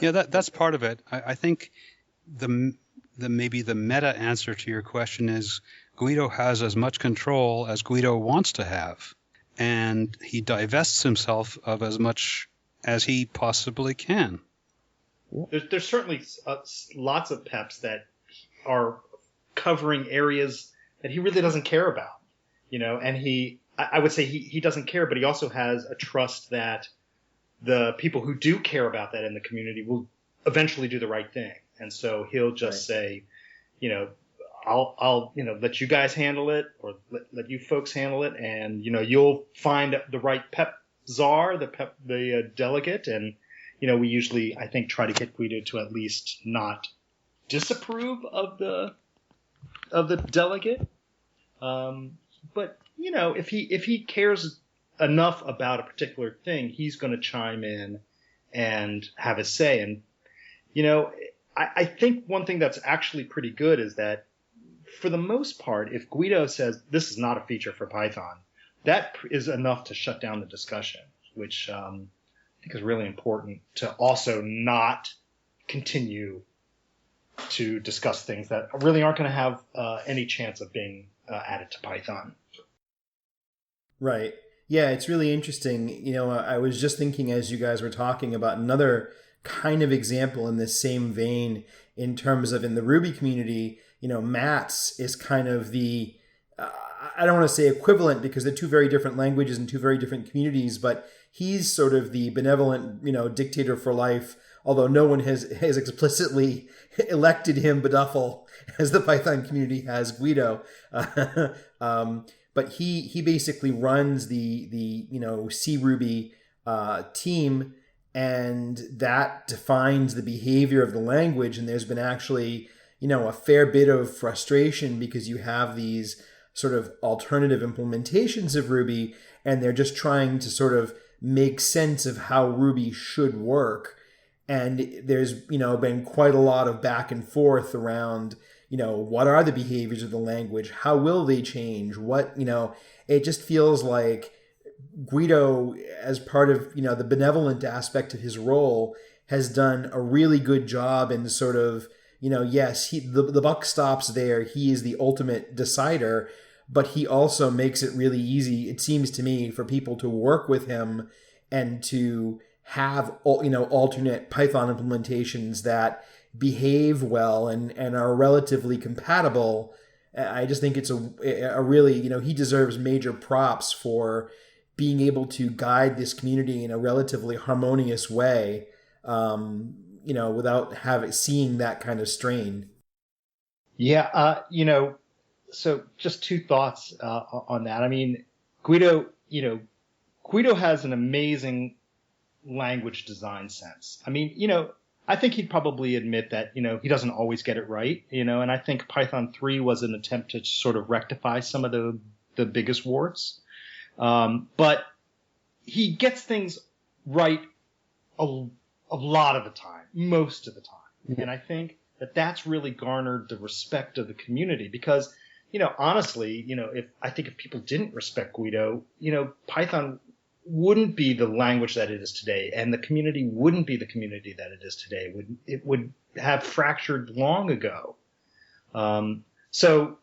Yeah, that's part of it. I think maybe the meta answer to your question is Guido has as much control as Guido wants to have, and he divests himself of as much as he possibly can. There's certainly lots of PEPs that are covering areas that he really doesn't care about, and I would say he doesn't care, but he also has a trust that the people who do care about that in the community will eventually do the right thing. And so he'll just say, I'll let you guys handle it, or let you folks handle it. And, you'll find the right PEP czar, the delegate. And, we usually, I think, try to get Guido to at least not disapprove of the delegate. But, if he cares enough about a particular thing, he's going to chime in and have a say. And, I think one thing that's actually pretty good is that for the most part, if Guido says this is not a feature for Python, that is enough to shut down the discussion, which I think is really important to also not continue to discuss things that really aren't going to have any chance of being added to Python. Right. Yeah, it's really interesting. I was just thinking as you guys were talking about another kind of example in this same vein in terms of in the Ruby community, Mats is kind of the, I don't want to say equivalent because they're two very different languages and two very different communities, but he's sort of the benevolent, dictator for life, although no one has explicitly elected him Beduffel as the Python community has Guido. But he basically runs the C Ruby team, and that defines the behavior of the language. And there's been actually a fair bit of frustration because you have these sort of alternative implementations of Ruby, and they're just trying to sort of make sense of how Ruby should work. And there's been quite a lot of back and forth around what are the behaviors of the language? How will they change? It just feels like Guido, as part of, the benevolent aspect of his role, has done a really good job in sort of, yes, the buck stops there. He is the ultimate decider, but he also makes it really easy, it seems to me, for people to work with him and to have, alternate Python implementations that behave well and are relatively compatible. I just think it's a really, he deserves major props for being able to guide this community in a relatively harmonious way, without seeing that kind of strain. Yeah, so just two thoughts on that. I mean, Guido has an amazing language design sense. I mean, I think he'd probably admit that, he doesn't always get it right, and I think Python 3 was an attempt to sort of rectify some of the biggest warts. But he gets things right a lot of the time, most of the time. Mm-hmm. And I think that's really garnered the respect of the community because, honestly, if people didn't respect Guido, Python wouldn't be the language that it is today, and the community wouldn't be the community that it is today. It would have fractured long ago. So,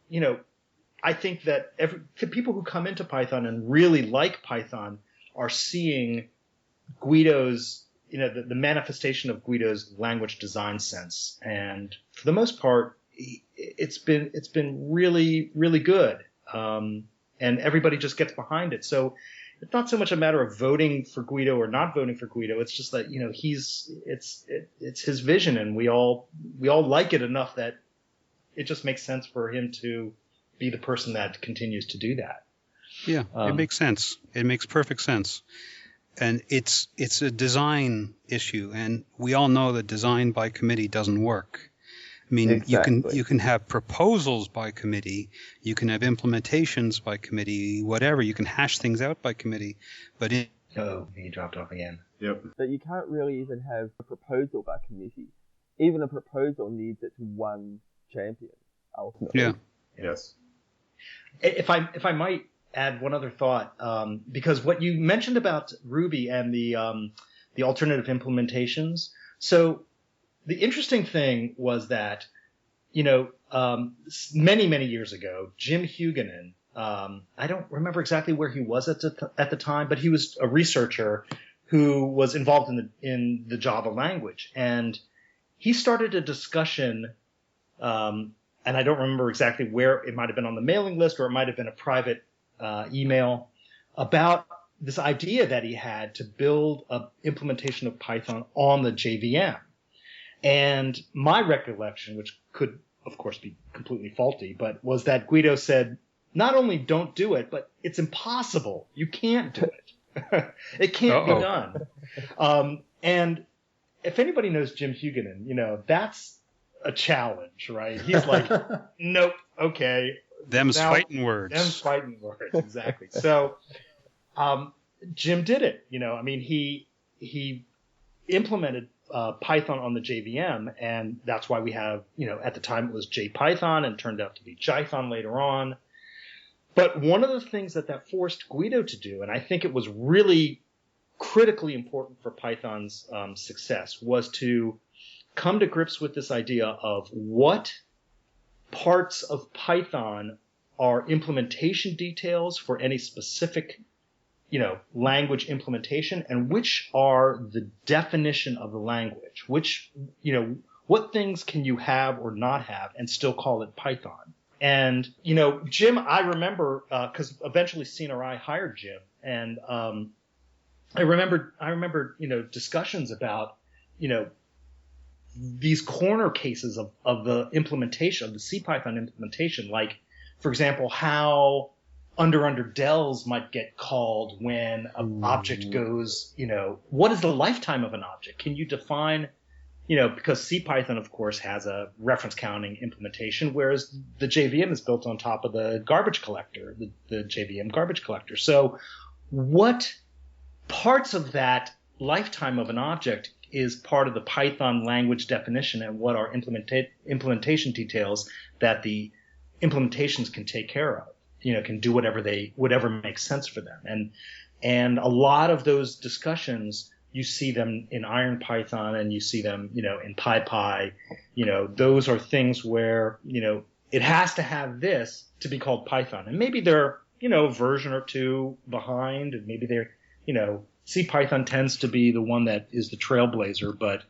I think that the people who come into Python and really like Python are seeing Guido's, the manifestation of Guido's language design sense, and for the most part, it's been really, really good, and everybody just gets behind it. So it's not so much a matter of voting for Guido or not voting for Guido. It's just that it's his vision, and we all like it enough that it just makes sense for him to be the person that continues to do that. Yeah, it makes sense. It makes perfect sense. And it's a design issue, and we all know that design by committee doesn't work. I mean, exactly. you can have proposals by committee, you can have implementations by committee, whatever. You can hash things out by committee, but he dropped off again. Yep. But you can't really even have a proposal by committee. Even a proposal needs its one champion, ultimately. Yeah. Yes. If I might add one other thought, because what you mentioned about Ruby and the alternative implementations. So the interesting thing was that, many, many years ago, Jim Huguenin, I don't remember exactly where he was at the time, but he was a researcher who was involved in the Java language. And he started a discussion and I don't remember exactly where, it might have been on the mailing list or it might have been a private email, about this idea that he had to build an implementation of Python on the JVM. And my recollection, which could, of course, be completely faulty, but was that Guido said, not only don't do it, but it's impossible. You can't do it. It can't be done. And if anybody knows Jim Huguenin, that's a challenge, right? He's like, nope, okay. Them's fighting words. Them's fighting words, exactly. So Jim did it. He implemented Python on the JVM, and that's why we have, at the time it was JPython and turned out to be Jython later on. But one of the things that forced Guido to do, and I think it was really critically important for Python's success, was to come to grips with this idea of what parts of Python are implementation details for any specific language implementation, and which are the definition of the language, what things can you have or not have and still call it Python. And, Jim, I remember, because eventually CNRI hired Jim, and I remember, discussions about, these corner cases of the implementation, of the CPython implementation, like, for example, how under-dels might get called when an object goes, what is the lifetime of an object? Can you define, because CPython, of course, has a reference counting implementation, whereas the JVM is built on top of the garbage collector, the JVM garbage collector. So what parts of that lifetime of an object is part of the Python language definition, and what are implementation details that the implementations can take care of? Can do whatever makes sense for them. And a lot of those discussions, you see them in IronPython and you see them, in PyPy. Those are things where, it has to have this to be called Python. And maybe they're, a version or two behind, and maybe they're, CPython tends to be the one that is the trailblazer, but,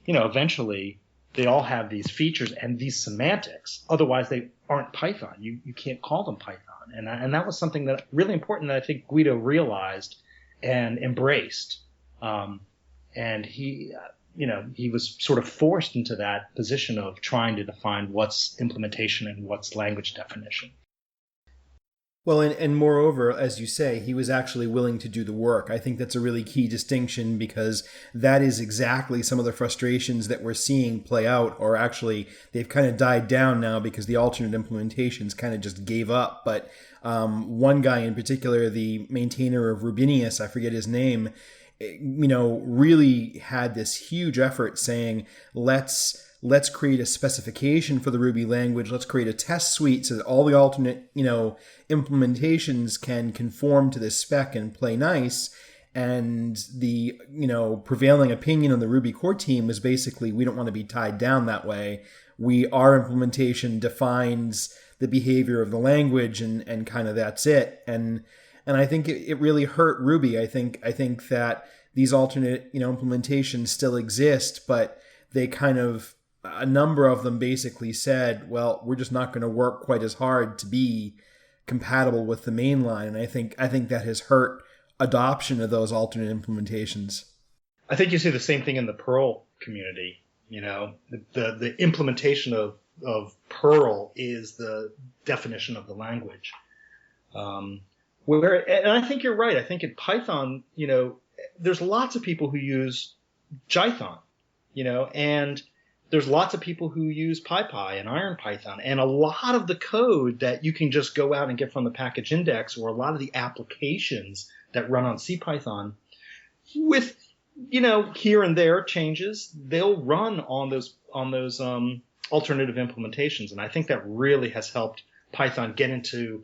eventually they all have these features and these semantics. Otherwise, they aren't Python. You can't call them Python. And that was something that really important that I think Guido realized and embraced. And he was sort of forced into that position of trying to define what's implementation and what's language definition. Well, and moreover, as you say, he was actually willing to do the work. I think that's a really key distinction, because that is exactly some of the frustrations that we're seeing play out, or actually they've kind of died down now because the alternate implementations kind of just gave up. But one guy in particular, the maintainer of Rubinius, I forget his name, really had this huge effort saying, let's create a specification for the Ruby language. Let's create a test suite so that all the alternate, implementations can conform to this spec and play nice. And the, prevailing opinion on the Ruby core team was basically, we don't want to be tied down that way. Our implementation defines the behavior of the language, and kind of that's it. And I think it really hurt Ruby. I think that these alternate, implementations still exist, but they kind of, a number of them basically said, well, we're just not going to work quite as hard to be compatible with the mainline. And I think that has hurt adoption of those alternate implementations. I think you see the same thing in the Perl community. The implementation of Perl is the definition of the language. And I think you're right. I think in Python, there's lots of people who use Jython, and there's lots of people who use PyPy and IronPython, and a lot of the code that you can just go out and get from the package index, or a lot of the applications that run on CPython, with here and there changes, they'll run on those alternative implementations, and I think that really has helped Python get into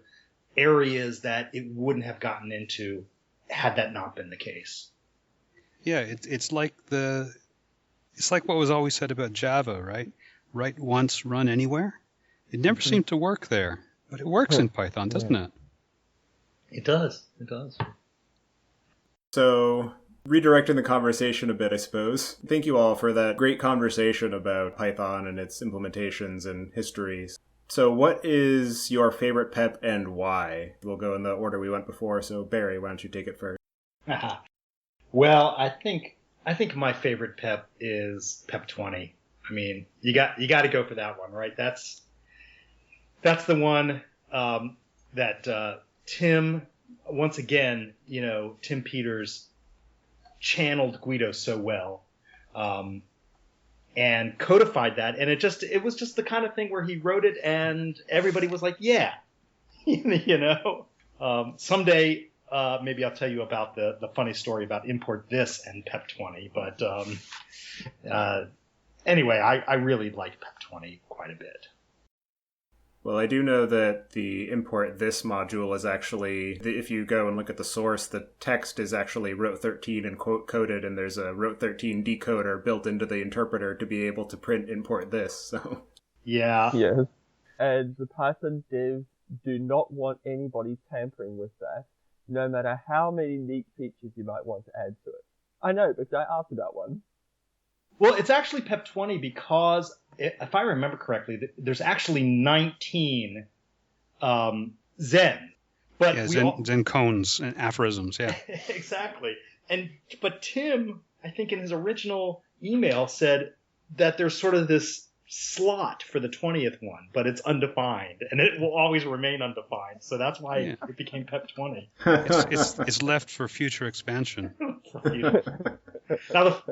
areas that it wouldn't have gotten into had that not been the case. Yeah, it's like what was always said about Java, right? Write once, run anywhere. It never seemed to work there, but it works in Python, doesn't it? It does. So, redirecting the conversation a bit, I suppose. Thank you all for that great conversation about Python and its implementations and histories. So what is your favorite PEP and why? We'll go in the order we went before. So Barry, why don't you take it first? Well, I think my favorite PEP is PEP 20. I mean, you got to go for that one, right? That's the one that Tim, once again, Tim Peters channeled Guido so well, and codified that, and it was just the kind of thing where he wrote it and everybody was like, yeah, someday maybe I'll tell you about the funny story about import this and PEP 20, but anyway, I really like PEP 20 quite a bit. Well, I do know that the import this module is actually, if you go and look at the source, the text is actually rote 13 and quote coded, and there's a rote 13 decoder built into the interpreter to be able to print import this. So yeah. Yes. And the Python devs do not want anybody tampering with that, no matter how many neat features you might want to add to it. I know, because I asked about one. Well, it's actually PEP 20 because, if I remember correctly, there's actually 19 Zen. But Zen cones and aphorisms, yeah. Exactly. But Tim, I think in his original email, said that there's sort of this slot for the 20th one, but it's undefined, and it will always remain undefined. So that's why it became PEP 20. It's left for future expansion. Now,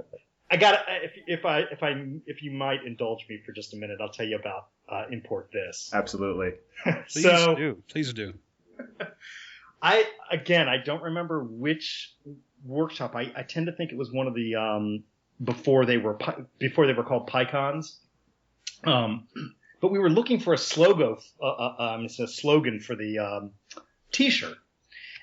if you might indulge me for just a minute, I'll tell you about import this. Absolutely. Please do. I don't remember which workshop. I tend to think it was one of the before they were called PyCons. But we were looking for a slogan for the T-shirt,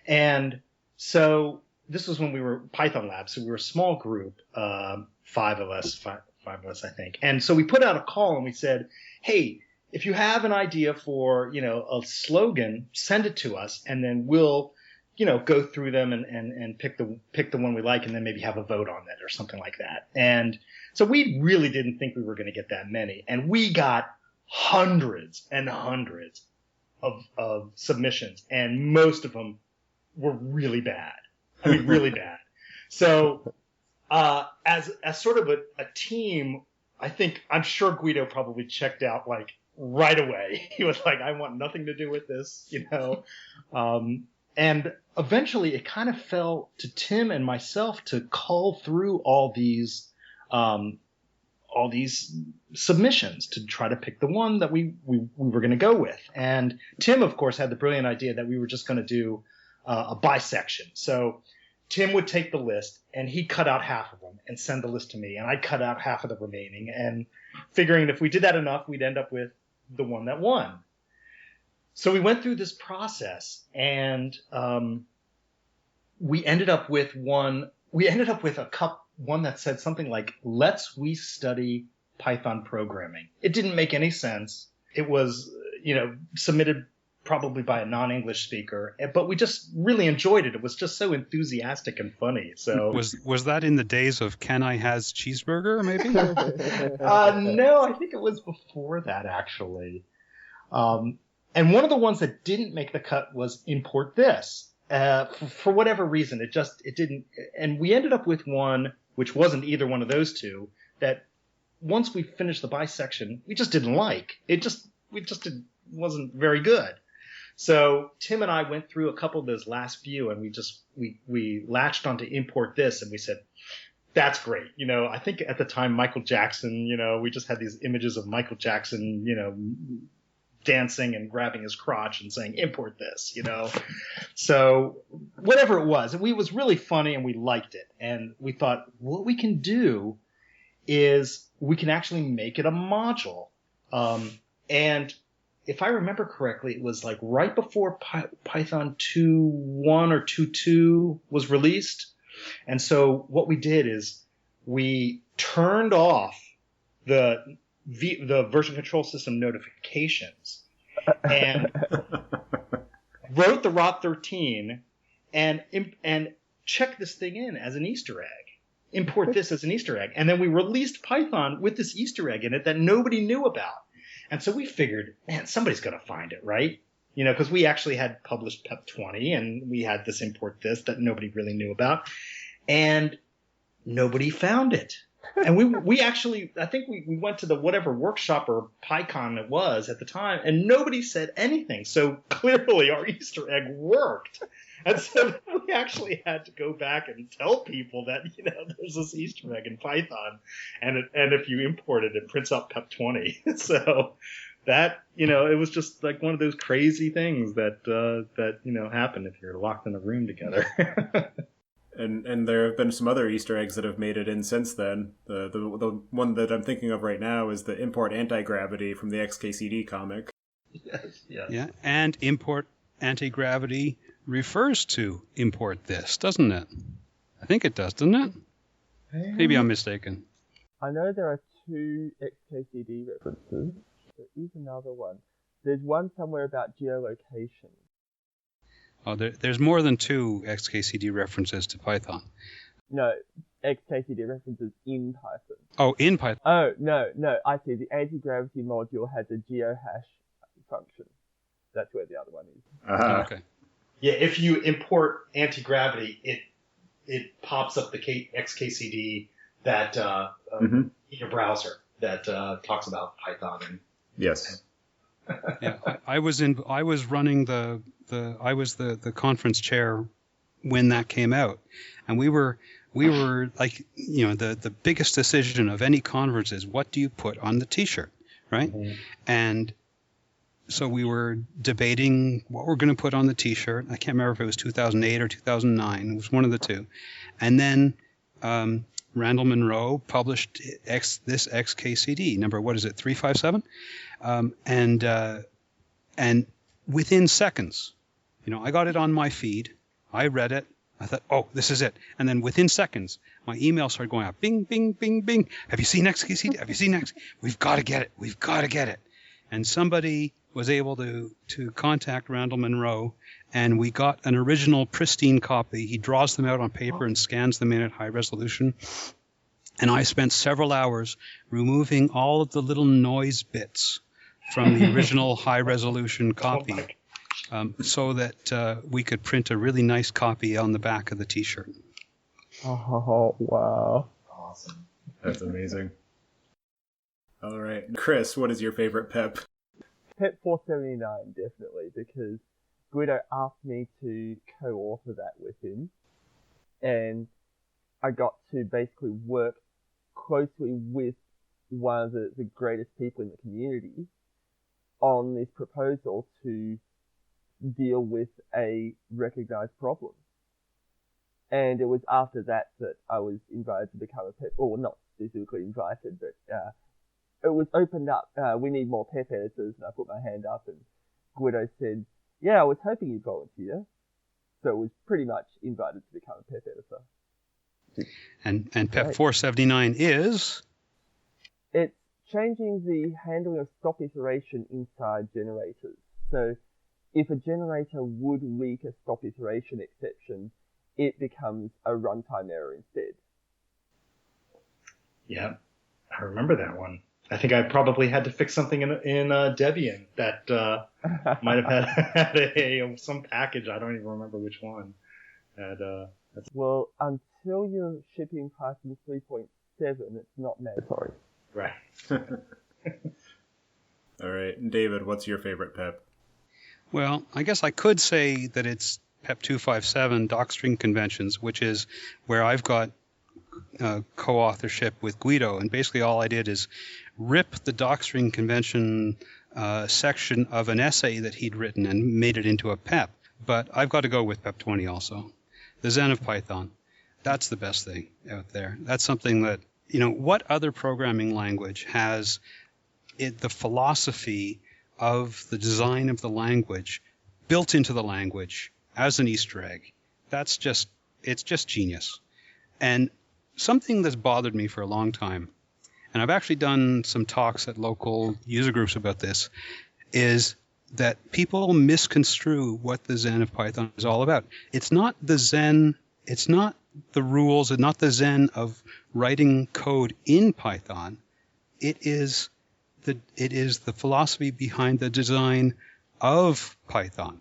and so this was when we were Python Lab. So we were a small group, five of us, I think. And so we put out a call and we said, hey, if you have an idea for, a slogan, send it to us, and then we'll, go through them and pick the one we like, and then maybe have a vote on it or something like that. And so we really didn't think we were going to get that many, and we got hundreds and hundreds of submissions, and most of them were really bad. I mean, really bad. So, as sort of a team, I'm sure Guido probably checked out like right away. He was like, I want nothing to do with this, and eventually it kind of fell to Tim and myself to cull through all these submissions to try to pick the one that we were going to go with. And Tim, of course, had the brilliant idea that we were just going to do a bisection. So Tim would take the list and he'd cut out half of them and send the list to me, and I'd cut out half of the remaining, and figuring if we did that enough, we'd end up with the one that won. So we went through this process, and we ended up with one that said something like, let's we study Python programming. It didn't make any sense. It was, submitted probably by a non-English speaker, but we just really enjoyed it. It was just so enthusiastic and funny. So was that in the days of Can I Has Cheeseburger, maybe? No, I think it was before that, actually. And one of the ones that didn't make the cut was import this. For whatever reason, it didn't. And we ended up with one which wasn't either one of those two, that once we finished the bisection, we just didn't like. It wasn't very good. So Tim and I went through a couple of those last few, and we latched onto import this, and we said, that's great. I think at the time, Michael Jackson, we just had these images of Michael Jackson, dancing and grabbing his crotch and saying, import this, So whatever it was, it was really funny and we liked it. And we thought, what we can do is we can actually make it a module. And if I remember correctly, it was like right before Python 2.1 or 2.2 was released. And so what we did is we turned off the version control system notifications and wrote the ROT 13 and checked this thing in as an Easter egg. Import this as an Easter egg. And then we released Python with this Easter egg in it that nobody knew about. And so we figured, man, somebody's going to find it, right? Because we actually had published PEP 20 and we had this import this that nobody really knew about. And nobody found it. And we actually, I think we went to the whatever workshop or PyCon it was at the time, and nobody said anything. So clearly our Easter egg worked. And so we actually had to go back and tell people that, there's this Easter egg in Python, and if you import it, it prints out PEP 20. So that, it was just like one of those crazy things that happen if you're locked in a room together. And there have been some other Easter eggs that have made it in since then. The one that I'm thinking of right now is the import anti-gravity from the XKCD comic. Yes. Yeah, and import anti-gravity refers to import this, doesn't it? I think it does, doesn't it? Maybe I'm mistaken. I know there are 2 XKCD references. There is another one. There's one somewhere about geolocation. Oh, there's more than 2 XKCD references to Python. No, XKCD references in Python. Oh, in Python. Oh, no, I see. The anti-gravity module has a geohash function. That's where the other one is. Oh, okay. Yeah, if you import anti-gravity, it pops up the XKCD that in your browser that talks about Python. And yes. Yeah, I was running I was the conference chair when that came out, and we were like, the biggest decision of any conference is what do you put on the T-shirt, right? Mm-hmm. And so we were debating what we're going to put on the T-shirt. I can't remember if it was 2008 or 2009. It was one of the two. And then Randall Munroe published this XKCD number. What is it? 357. And within seconds, I got it on my feed. I read it. I thought, oh, this is it. And then within seconds, my email started going out. Bing, bing, bing, bing. Have you seen XKCD? Have you seen X? We've got to get it. We've got to get it. And somebody was able to contact Randall Munroe, and we got an original pristine copy. He draws them out on paper and scans them in at high resolution. And I spent several hours removing all of the little noise bits from the original high resolution copy, so that we could print a really nice copy on the back of the T-shirt. Oh, wow. Awesome. That's amazing. All right. Chris, what is your favorite PEP? PEP 479, definitely, because Guido asked me to co-author that with him, and I got to basically work closely with one of the greatest people in the community on this proposal to deal with a recognized problem. And it was after that I was invited to become a PEP, or not specifically invited, but it was opened up. We need more PEP editors, and I put my hand up, and Guido said, yeah, I was hoping you'd volunteer. So it was pretty much invited to become a PEP editor. And PEP 479 is? It's changing the handling of stop iteration inside generators. So if a generator would leak a stop iteration exception, it becomes a runtime error instead. Yeah, I remember that one. I think I probably had to fix something in Debian that might have had some package. I don't even remember which one. Well, until you're shipping Python 3.7, it's not mandatory. Right. All right. David, what's your favorite PEP? Well, I guess I could say that it's PEP 257 docstring conventions, which is where I've got co-authorship with Guido, and basically all I did is rip the docstring convention section of an essay that he'd written and made it into a PEP. But I've got to go with PEP 20 also. The Zen of Python. That's the best thing out there. That's something that, what other programming language has the philosophy of the design of the language built into the language as an Easter egg? It's just genius. And something that's bothered me for a long time, and I've actually done some talks at local user groups about this, is that people misconstrue what the Zen of Python is all about. It's not the Zen, it's not the rules, it's not the Zen of writing code in Python. It is the philosophy behind the design of Python.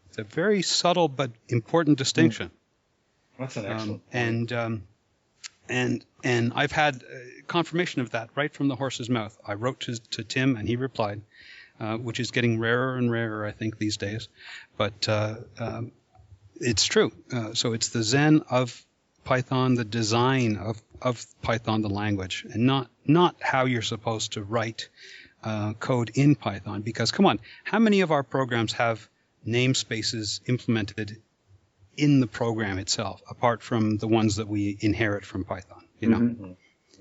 It's a very subtle but important distinction. That's an excellent point. And I've had confirmation of that right from the horse's mouth. I wrote to Tim, and he replied, which is getting rarer and rarer, I think, these days. But it's true. So it's the Zen of Python, the design of Python, the language, and not how you're supposed to write code in Python. Because, come on, how many of our programs have namespaces implemented in the program itself, apart from the ones that we inherit from Python, you know? Mm-hmm.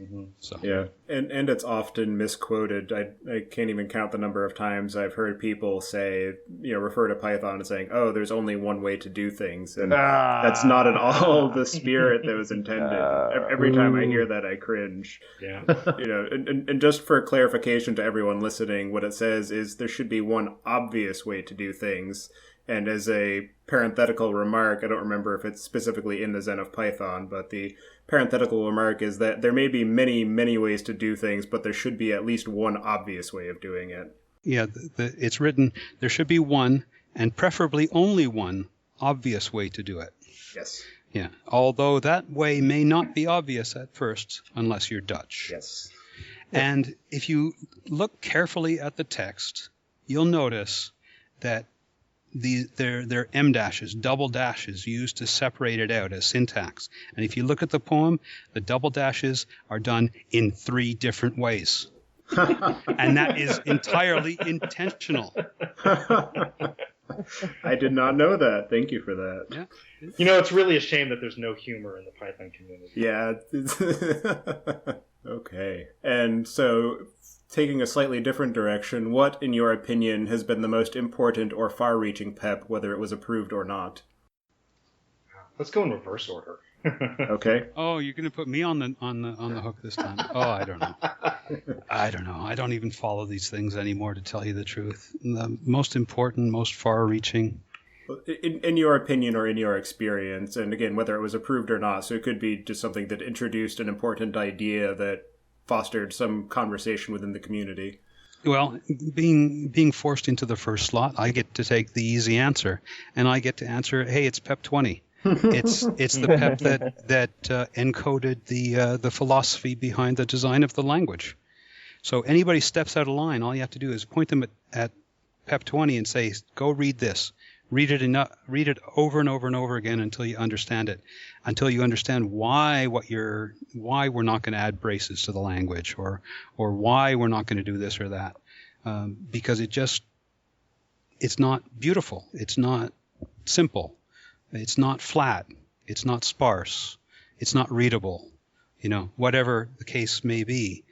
Mm-hmm. So yeah, and it's often misquoted. I can't even count the number of times I've heard people say, refer to Python and saying, "Oh, there's only one way to do things," and that's not at all the spirit that was intended. Every time I hear that, I cringe. Yeah, and just for clarification to everyone listening, what it says is there should be one obvious way to do things. And as a parenthetical remark, I don't remember if it's specifically in the Zen of Python, but the parenthetical remark is that there may be many, many ways to do things, but there should be at least one obvious way of doing it. Yeah, it's written, there should be one, and preferably only one, obvious way to do it. Yes. Yeah, although that way may not be obvious at first, unless you're Dutch. Yes. And if you look carefully at the text, you'll notice that they're M dashes, double dashes used to separate it out as syntax. And if you look at the poem, the double dashes are done in 3 different ways. And that is entirely intentional. I did not know that. Thank you for that. Yeah. It's really a shame that there's no humor in the Python community. Yeah. Okay. And so, taking a slightly different direction, what, in your opinion, has been the most important or far-reaching PEP, whether it was approved or not? Let's go in reverse order. Okay. Oh, you're going to put me on the hook this time. Oh, I don't know. I don't even follow these things anymore, to tell you the truth. The most important, most far-reaching. In your opinion or in your experience, and again, whether it was approved or not, so it could be just something that introduced an important idea that fostered some conversation within the community. Well, being forced into the first slot, I get to take the easy answer, and I get to answer, hey, it's PEP 20. It's the PEP that encoded the philosophy behind the design of the language. So anybody steps out of line, all you have to do is point them at PEP 20 and say, go read this. Read it over and over and over again until you understand it, until you understand why we're not going to add braces to the language, or why we're not going to do this or that, because it's not beautiful, it's not simple, it's not flat, it's not sparse, it's not readable, whatever the case may be.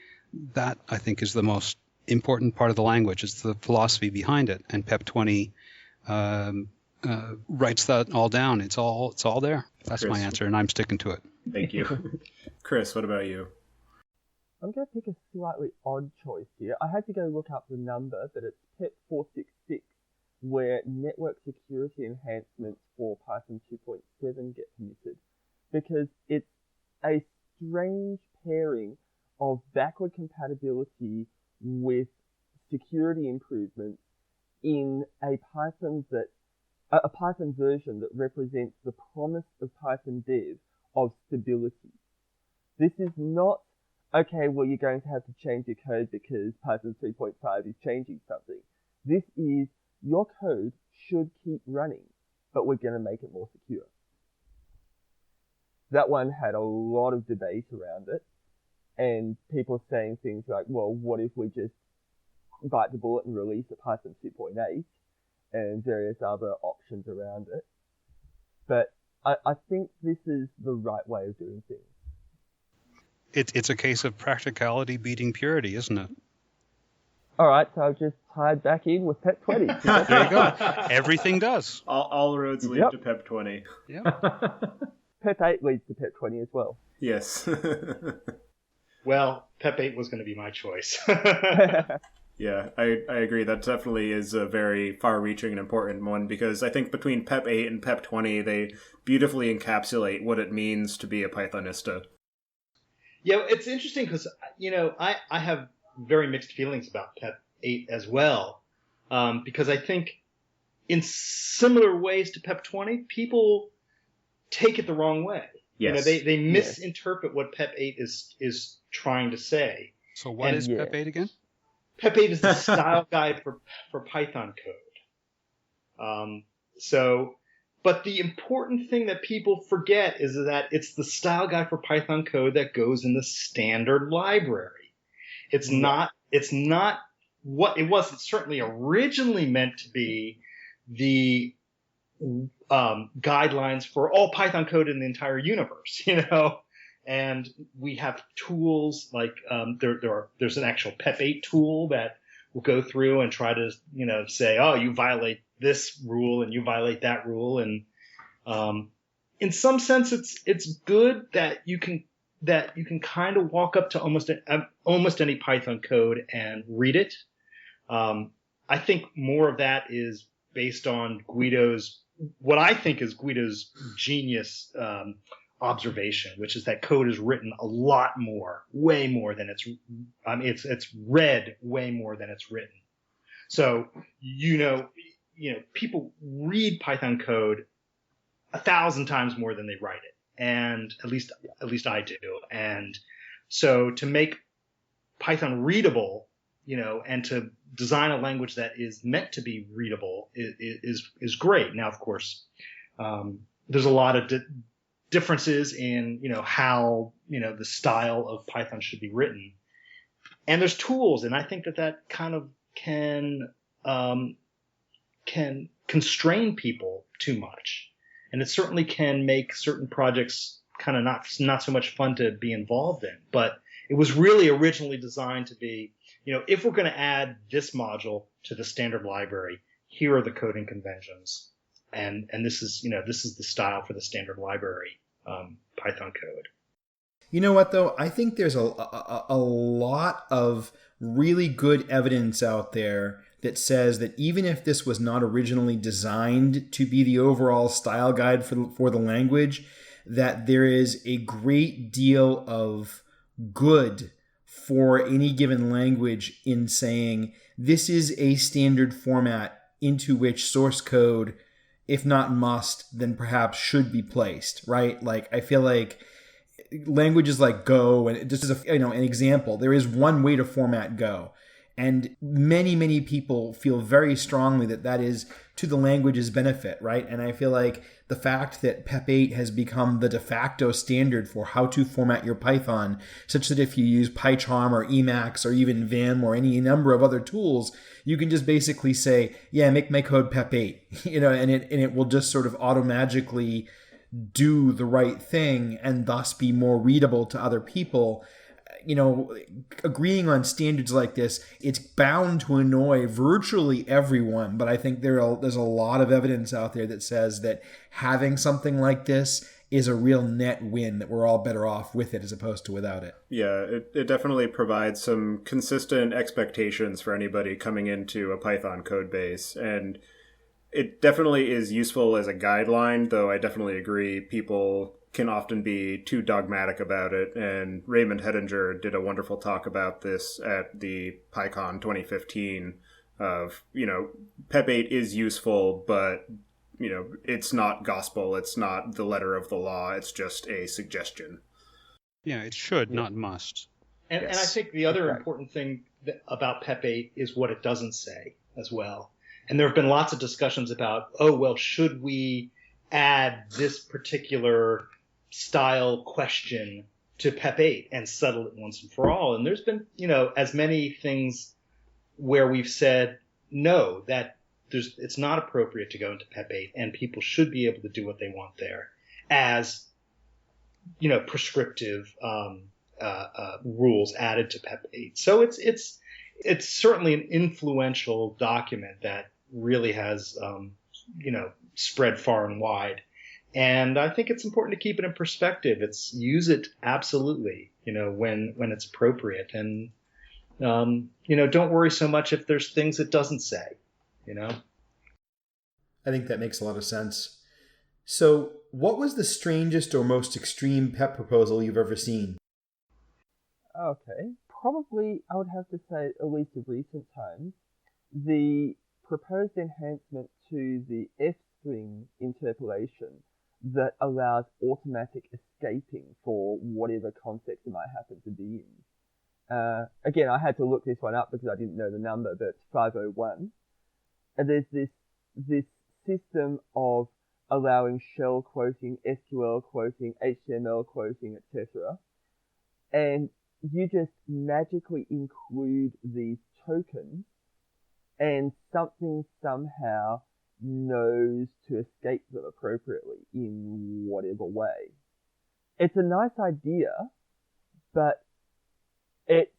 That, I think, is the most important part of the language. It's the philosophy behind it, and PEP 20 writes that all down. It's all there. That's Chris. My answer, and I'm sticking to it. Thank you. Chris, what about you? I'm going to pick a slightly odd choice here. I had to go look up the number, but it's PEP 466, where network security enhancements for Python 2.7 get permitted, because it's a strange pairing of backward compatibility with security improvements in a Python version that represents the promise of Python dev of stability. This is not, okay, well, you're going to have to change your code because Python 3.5 is changing something. This is, your code should keep running, but we're going to make it more secure. That one had a lot of debate around it, and people saying things like, well, what if we just bite the bullet and release a Python 2.8 and various other options around it. But I think this is the right way of doing things. It's a case of practicality beating purity, isn't it? All right, so I've just tied back in with PEP 20. There you go. Everything does. All roads lead to PEP 20. Yeah. PEP 8 leads to PEP 20 as well. Yes. Well, PEP 8 was going to be my choice. Yeah, I agree. That definitely is a very far-reaching and important one, because I think between PEP 8 and PEP 20, they beautifully encapsulate what it means to be a Pythonista. Yeah, it's interesting because, I have very mixed feelings about PEP 8 as well, because I think in similar ways to PEP 20, people take it the wrong way. Yes. They misinterpret what PEP 8 is trying to say. So what is PEP 8 again? PEP 8 is the style guide for Python code. But the important thing that people forget is that it's the style guide for Python code that goes in the standard library. It's not what it wasn't certainly originally meant to be the guidelines for all Python code in the entire universe, And we have tools like there's an actual PEP 8 tool that will go through and try to say, oh, you violate this rule and you violate that rule, and in some sense it's good that you can kind of walk up to almost any Python code and read it. I think more of that is based on what I think is Guido's genius observation, which is that code is written a lot more, way more than it's read way more than it's written. So, people read Python code 1,000 times more than they write it. And at least I do. And so to make Python readable, and to design a language that is meant to be readable is great. Now, of course, there's a lot of differences in, how, the style of Python should be written. And there's tools, and I think that kind of can constrain people too much. And it certainly can make certain projects kind of not so much fun to be involved in. But it was really originally designed to be, if we're going to add this module to the standard library, here are the coding conventions. And this is the style for the standard library Python code. You know what, though? I think there's a lot of really good evidence out there that says that even if this was not originally designed to be the overall style guide for the language, that there is a great deal of good for any given language in saying this is a standard format into which source code, if not must, then perhaps should be placed, right? Like, I feel like languages like Go, and just as an example, there is one way to format Go. And many, many people feel very strongly that is to the language's benefit, right? And I feel like the fact that PEP 8 has become the de facto standard for how to format your Python, such that if you use PyCharm or Emacs or even Vim or any number of other tools, you can just basically say, yeah, make my code PEP 8, and it will just sort of automagically do the right thing and thus be more readable to other people. Agreeing on standards like this, it's bound to annoy virtually everyone. But I think there's a lot of evidence out there that says that having something like this is a real net win, that we're all better off with it as opposed to without it. Yeah, it definitely provides some consistent expectations for anybody coming into a Python code base. And it definitely is useful as a guideline, though I definitely agree people can often be too dogmatic about it. And Raymond Hedinger did a wonderful talk about this at the PyCon 2015 of, PEP 8 is useful, but, it's not gospel. It's not the letter of the law. It's just a suggestion. Yeah, it should, not must. And I think the other important thing about PEP 8 is what it doesn't say as well. And there have been lots of discussions about, should we add this particular style question to PEP 8 and settle it once and for all? And there's been, as many things where we've said no, that it's not appropriate to go into PEP 8, and people should be able to do what they want there as, prescriptive rules added to PEP 8. So it's certainly an influential document that really has, spread far and wide. And I think it's important to keep it in perspective. Use it absolutely, when it's appropriate. And, don't worry so much if there's things it doesn't say, I think that makes a lot of sense. So what was the strangest or most extreme PEP proposal you've ever seen? Okay. probably, I would have to say, at least of recent times, the proposed enhancement to the F-string interpolation that allows automatic escaping for whatever context it might happen to be in. Again, I had to look this one up because I didn't know the number, but 501. And there's this system of allowing shell quoting, SQL quoting, HTML quoting, etc. And you just magically include these tokens and something somehow knows to escape them appropriately in whatever way. It's a nice idea, but it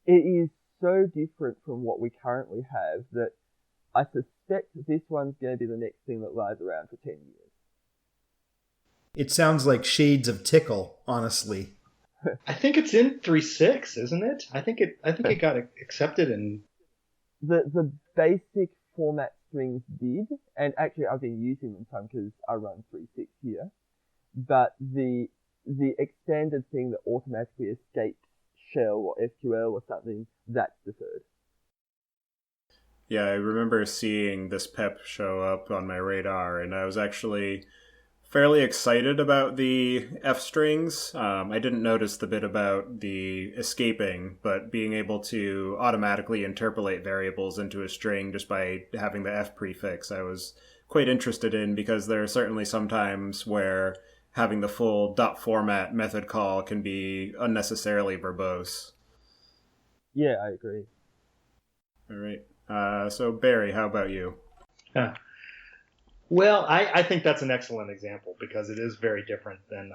is so different from what we currently have that I suspect this one's going to be the next thing that lies around for 10 years. It sounds like shades of Tickle, honestly. I think it's in 3.6, isn't it? I think it got accepted in... The basic format strings did, and actually I've been using them some because I run 3.6 here, but the extended thing that automatically escapes shell or SQL or something, that's deferred. Yeah, I remember seeing this PEP show up on my radar, and I was actually fairly excited about the F strings. I didn't notice the bit about the escaping, but being able to automatically interpolate variables into a string just by having the F prefix, I was quite interested in, because there are certainly some times where having the full .format method call can be unnecessarily verbose. Yeah, I agree. All right. So Barry, how about you? Well, I think that's an excellent example because it is very different than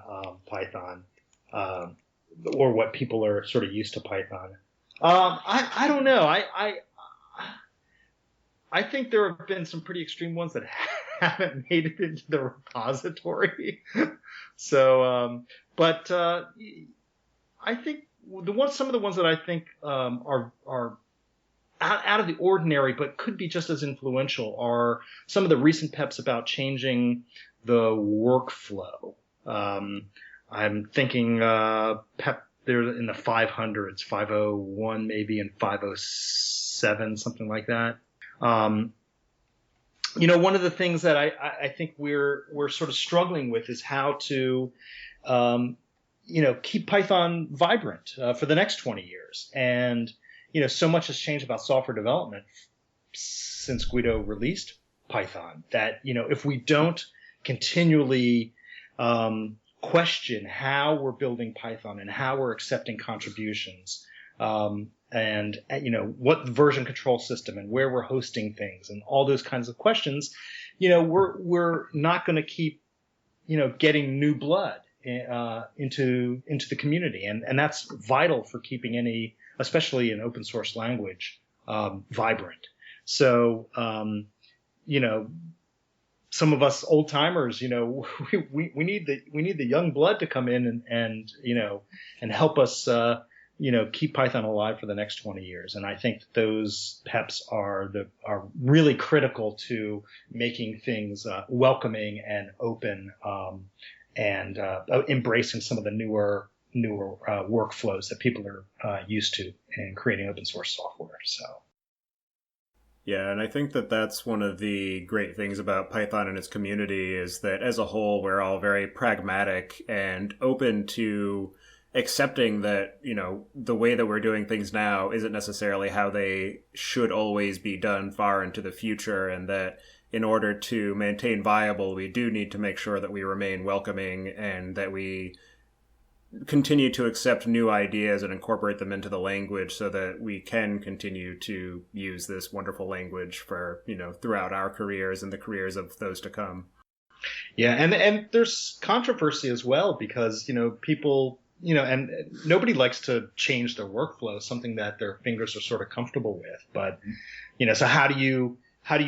Python, or what people are sort of used to Python. I don't know. I think there have been some pretty extreme ones that haven't made it into the repository. So, but I think some of the ones that I think are out of the ordinary, but could be just as influential, are some of the recent PEPs about changing the workflow. I'm thinking PEP, they're in the 500s, 501 maybe, and 507, something like that. One of the things that I think we're sort of struggling with is how to, keep Python vibrant for the next 20 years. And so much has changed about software development since Guido released Python that, if we don't continually question how we're building Python and how we're accepting contributions, and what version control system and where we're hosting things and all those kinds of questions, we're not going to keep, getting new blood into the community. And that's vital for keeping any, especially an open source language, vibrant. So, some of us old timers, we need the young blood to come in and help us, keep Python alive for the next 20 years. And I think those PEPs are really critical to making things welcoming and open, and embracing some of the newer workflows that people are used to in creating open source software. So. Yeah, and I think that that's one of the great things about Python and its community is that as a whole, we're all very pragmatic and open to accepting that, the way that we're doing things now isn't necessarily how they should always be done far into the future, and that in order to maintain viable, we do need to make sure that we remain welcoming and that we continue to accept new ideas and incorporate them into the language so that we can continue to use this wonderful language for, throughout our careers and the careers of those to come. Yeah, and there's controversy as well because, people, and nobody likes to change their workflow, something that their fingers are sort of comfortable with. But, so how do you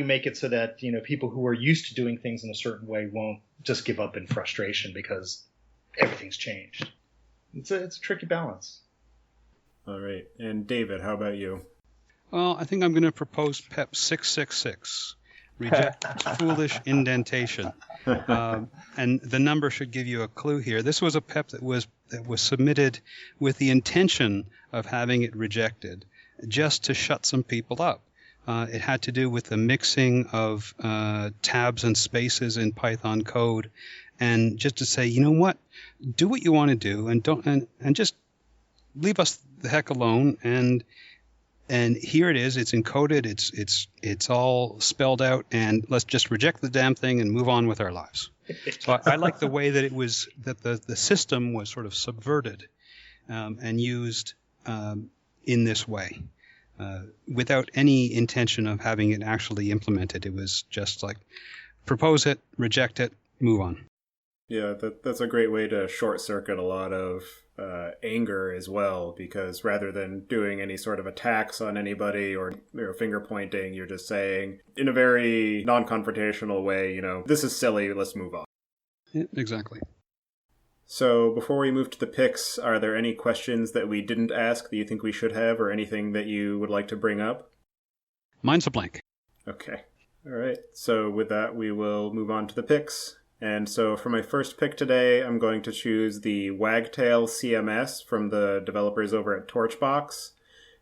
make it so that, people who are used to doing things in a certain way won't just give up in frustration because everything's changed? It's a tricky balance. All right. And David, how about you? Well, I think I'm going to propose PEP 666. Reject foolish indentation. And the number should give you a clue here. This was a PEP that was submitted with the intention of having it rejected, just to shut some people up. It had to do with the mixing of tabs and spaces in Python code, and just to say, you know what, do what you want to do, and don't and just leave us the heck alone. And here it is. It's encoded. It's all spelled out, and let's just reject the damn thing and move on with our lives. So I like the way that it was, that the system was sort of subverted and used in this way. Without any intention of having it actually implemented. It was just like, propose it, reject it, move on. Yeah, that's a great way to short circuit a lot of anger as well, because rather than doing any sort of attacks on anybody or finger pointing, you're just saying in a very non-confrontational way, this is silly, let's move on. Yeah, exactly. So before we move to the picks, are there any questions that we didn't ask that you think we should have, or anything that you would like to bring up? Mine's a blank. Okay. All right. So with that, we will move on to the picks. And so for my first pick today, I'm going to choose the Wagtail CMS from the developers over at Torchbox.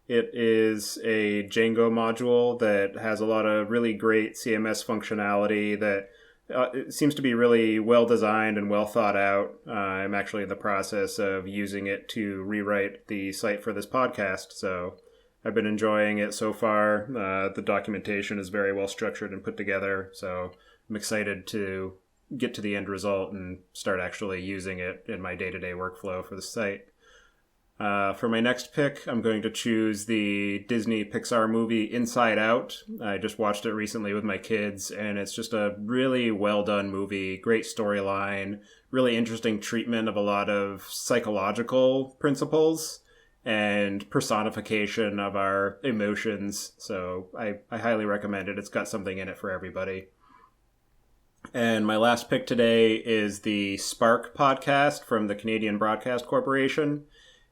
It is a Django module that has a lot of really great CMS functionality that it seems to be really well designed and well thought out. I'm actually in the process of using it to rewrite the site for this podcast, so I've been enjoying it so far. The documentation is very well structured and put together, so I'm excited to get to the end result and start actually using it in my day-to-day workflow for the site. For my next pick, I'm going to choose the Disney Pixar movie Inside Out. I just watched it recently with my kids, and it's just a really well-done movie, great storyline, really interesting treatment of a lot of psychological principles and personification of our emotions. So I highly recommend it. It's got something in it for everybody. And my last pick today is the Spark podcast from the Canadian Broadcast Corporation.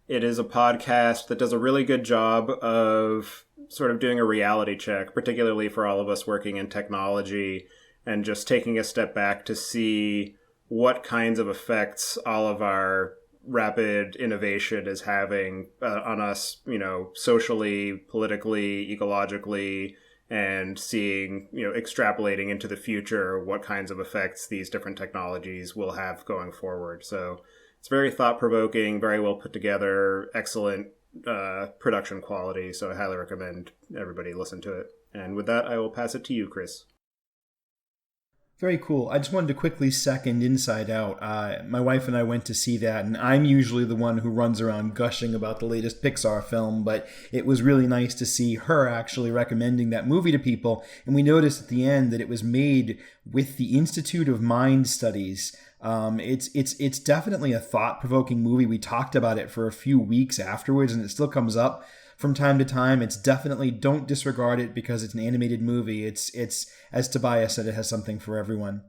It is a podcast that does a really good job of sort of doing a reality check, particularly for all of us working in technology, and just taking a step back to see what kinds of effects all of our rapid innovation is having on us, socially, politically, ecologically, and seeing, extrapolating into the future what kinds of effects these different technologies will have going forward. So it's very thought-provoking, very well put together, excellent production quality, so I highly recommend everybody listen to it. And with that, I will pass it to you, Chris. Very cool. I just wanted to quickly second Inside Out. My wife and I went to see that, and I'm usually the one who runs around gushing about the latest Pixar film, but it was really nice to see her actually recommending that movie to people. And we noticed at the end that it was made with the Institute of Mind Studies. It's definitely a thought-provoking movie. We talked about it for a few weeks afterwards, and it still comes up from time to time. It's definitely, don't disregard it because it's an animated movie. It's as Tobias said, it has something for everyone.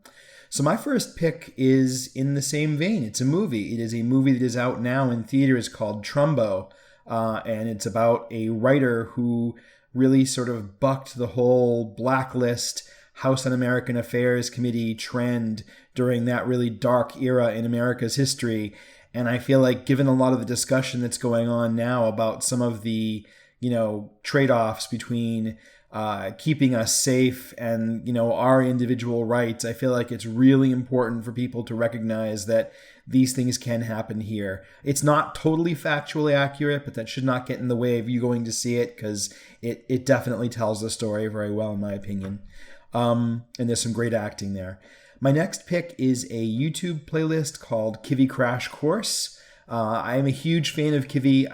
So my first pick is in the same vein. It's a movie. It is a movie that is out now in theaters called Trumbo, and it's about a writer who really sort of bucked the whole blacklist House Un-American Affairs Committee trend during that really dark era in America's history. And I feel like given a lot of the discussion that's going on now about some of the, trade-offs between keeping us safe and, our individual rights, I feel like it's really important for people to recognize that these things can happen here. It's not totally factually accurate, but that should not get in the way of you going to see it, because it definitely tells the story very well, in my opinion. And there's some great acting there. My next pick is a YouTube playlist called Kivy Crash Course. I am a huge fan of Kivy.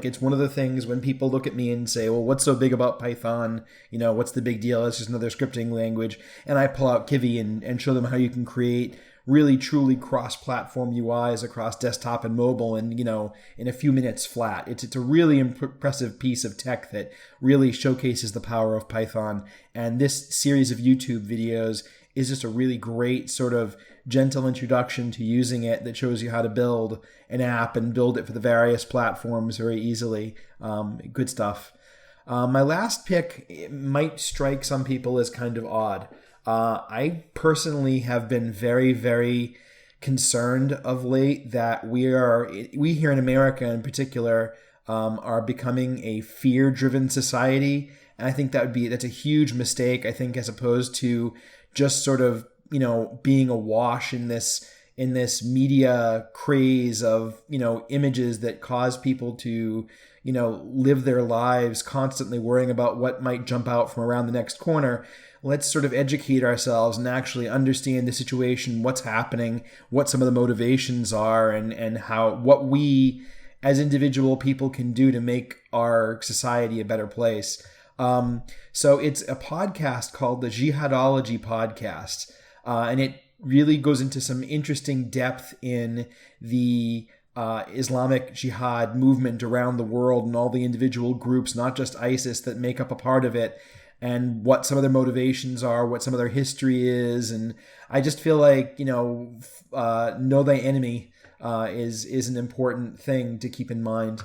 It's one of the things when people look at me and say, well, what's so big about Python? What's the big deal? It's just another scripting language. And I pull out Kivy and show them how you can create really truly cross-platform UIs across desktop and mobile and, in a few minutes flat. It's a really impressive piece of tech that really showcases the power of Python. And this series of YouTube videos is just a really great sort of gentle introduction to using it that shows you how to build an app and build it for the various platforms very easily. Good stuff. My last pick might strike some people as kind of odd. I personally have been very, very concerned of late that we here in America in particular are becoming a fear-driven society, and I think that's a huge mistake. I think as opposed to just sort of being awash in this media craze of images that cause people to live their lives constantly worrying about what might jump out from around the next corner. Let's sort of educate ourselves and actually understand the situation, what's happening, what some of the motivations are, and what we as individual people can do to make our society a better place. So it's a podcast called the Jihadology Podcast, and it really goes into some interesting depth in the Islamic Jihad movement around the world and all the individual groups, not just ISIS, that make up a part of it, and what some of their motivations are, what some of their history is. And I just feel like, know thy enemy is an important thing to keep in mind.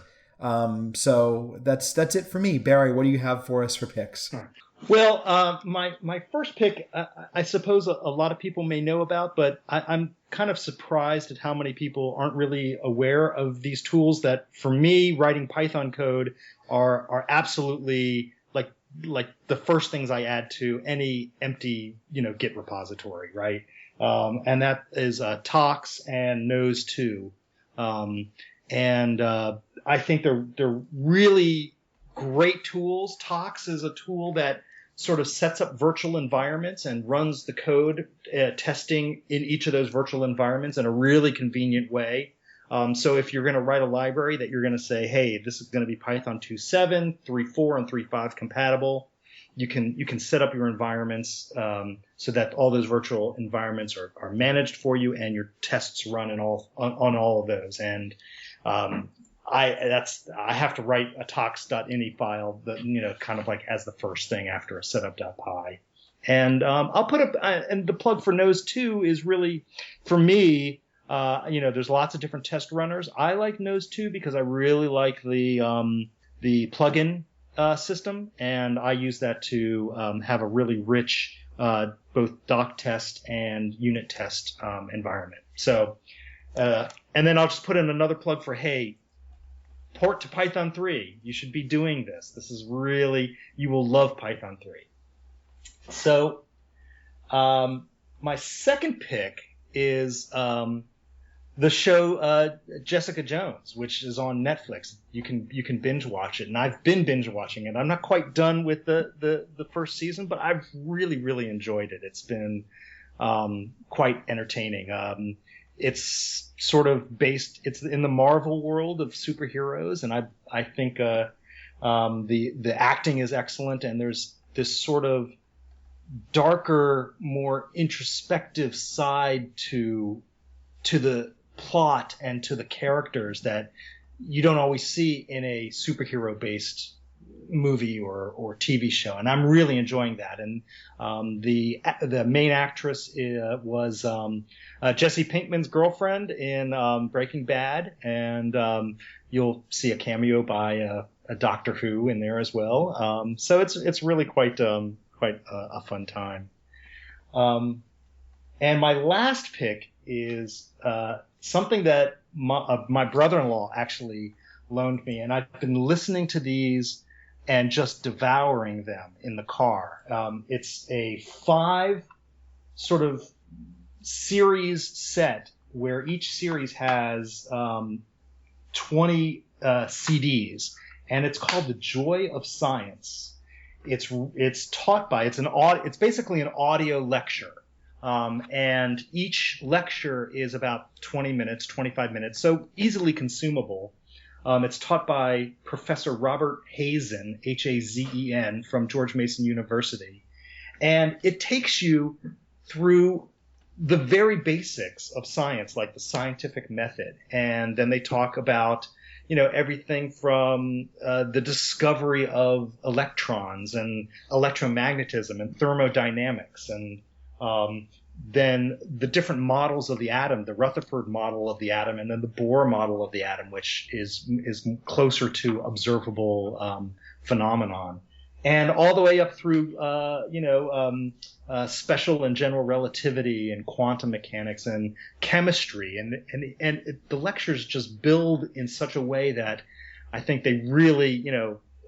So that's it for me. Barry, what do you have for us for picks? Well, my first pick, I suppose a lot of people may know about, but I'm kind of surprised at how many people aren't really aware of these tools that, for me, writing Python code are absolutely like the first things I add to any empty, Git repository, right? And that is Tox and Nose2. And I think they're really great tools. Tox is a tool that sort of sets up virtual environments and runs the code testing in each of those virtual environments in a really convenient way. So if you're going to write a library that you're going to say, hey, this is going to be Python 2.7, 3.4, and 3.5 compatible, you can set up your environments so that all those virtual environments are managed for you and your tests run on all of those. And I have to write a tox.ini file that, kind of like as the first thing after a setup.py. And I'll put up, and the plug for Nose2 is really, for me, there's lots of different test runners. I like Nose2 because I really like the plugin system, and I use that to have a really rich both doc test and unit test environment. So, and then I'll just put in another plug for, hey, port to Python 3. You should be doing this. This is really, you will love Python 3. So, my second pick is the show Jessica Jones, which is on Netflix. You can binge watch it, and I've been binge watching it. I'm not quite done with the first season, but I've really, really enjoyed it. It's been quite entertaining. It's sort of it's in the Marvel world of superheroes, and I think the acting is excellent, and there's this sort of darker, more introspective side to the plot and to the characters that you don't always see in a superhero based movie or TV show, and I'm really enjoying that. And the main actress was Jesse Pinkman's girlfriend in Breaking Bad, and you'll see a cameo by a Doctor Who in there as well. So it's really quite a fun time. And my last pick is something that my brother-in-law actually loaned me, and I've been listening to these and just devouring them in the car. It's a 5 sort of series set where each series has 20 CDs, and it's called The Joy of Science. It's basically an audio lecture. And each lecture is about 20 minutes, 25 minutes, so easily consumable. It's taught by Professor Robert Hazen, Hazen, from George Mason University. And it takes you through the very basics of science, like the scientific method. And then they talk about, everything from the discovery of electrons and electromagnetism and thermodynamics and then the different models of the atom, the Rutherford model of the atom, and then the Bohr model of the atom, which is closer to observable phenomenon, and all the way up through special and general relativity and quantum mechanics and chemistry, and the lectures just build in such a way that I think they really,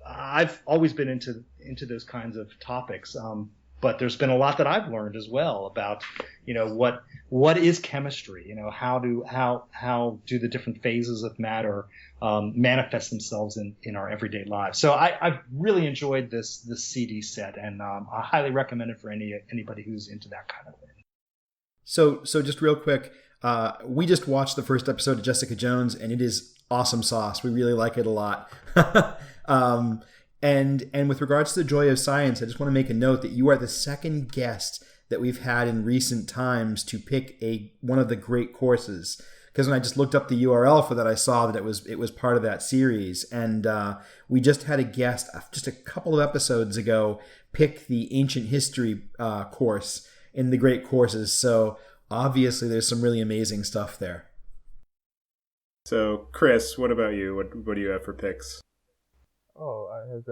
I've always been into those kinds of topics. But there's been a lot that I've learned as well about, what is chemistry? How do the different phases of matter manifest themselves in our everyday lives? So I've really enjoyed this CD set, and I highly recommend it for anybody who's into that kind of thing. So just real quick, we just watched the first episode of Jessica Jones, and it is awesome sauce. We really like it a lot. And with regards to the joy of science, I just want to make a note that you are the second guest that we've had in recent times to pick one of the great courses. Because when I just looked up the URL for that, I saw that it was part of that series. And we just had a guest just a couple of episodes ago pick the ancient history course in the great courses. So obviously there's some really amazing stuff there. So Chris, what about you? What do you have for picks? Oh, I have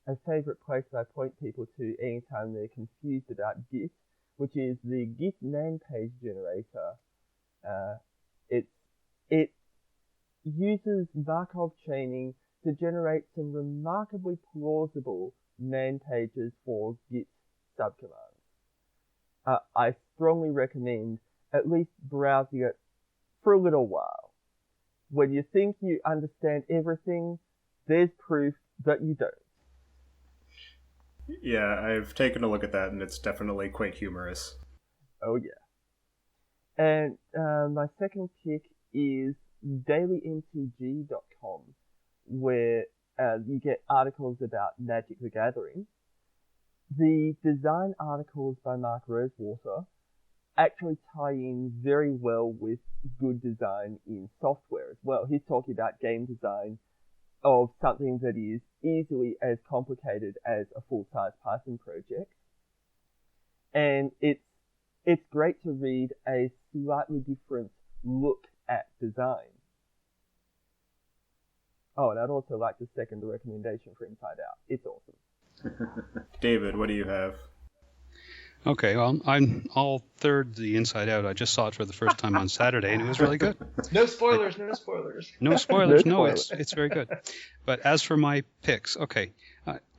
a favorite place that I point people to anytime they're confused about Git, which is the Git man page generator. It uses Markov chaining to generate some remarkably plausible man pages for Git subcommands. I strongly recommend at least browsing it for a little while. When you think you understand everything, there's proof that you don't. Yeah, I've taken a look at that, and it's definitely quite humorous. Oh, yeah. And my second pick is dailymtg.com, where you get articles about Magic the Gathering. The design articles by Mark Rosewater actually tie in very well with good design in software as well. He's talking about game design of something that is easily as complicated as a full-size Python project. And it's great to read a slightly different look at design. Oh, and I'd also like to second the recommendation for Inside Out. It's awesome. David, what do you have? Okay, well, I'll third the Inside Out. I just saw it for the first time on Saturday, and it was really good. No spoilers. No spoilers. No, it's very good. But as for my picks, okay,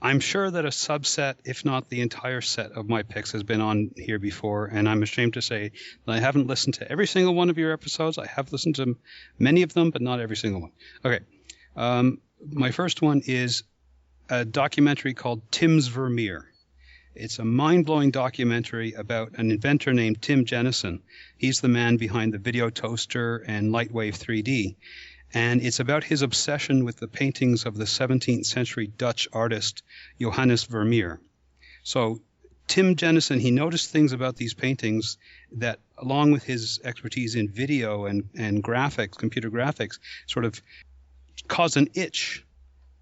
I'm sure that a subset, if not the entire set of my picks, has been on here before, and I'm ashamed to say that I haven't listened to every single one of your episodes. I have listened to many of them, but not every single one. Okay, my first one is a documentary called Tim's Vermeer. It's a mind-blowing documentary about an inventor named Tim Jennison. He's the man behind the video toaster and Lightwave 3D. And it's about his obsession with the paintings of the 17th century Dutch artist Johannes Vermeer. So Tim Jennison, he noticed things about these paintings that, along with his expertise in video and graphics, computer graphics, sort of caused an itch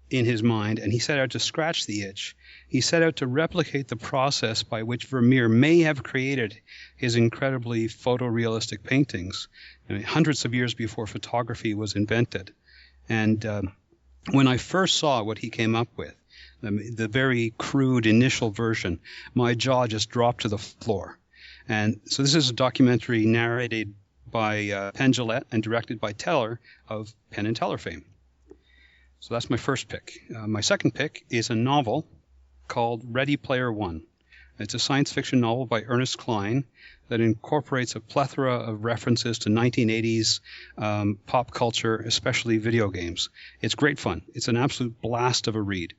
in his mind, and he set out to scratch the itch. He set out to replicate the process by which Vermeer may have created his incredibly photorealistic paintings, hundreds of years before photography was invented. And when I first saw what he came up with, the very crude initial version, my jaw just dropped to the floor. And so this is a documentary narrated by Penn Jillette and directed by Teller of Penn and Teller fame. So that's my first pick. My second pick is a novel called Ready Player One. It's a science fiction novel by Ernest Cline that incorporates a plethora of references to 1980s pop culture, especially video games. It's great fun. It's an absolute blast of a read.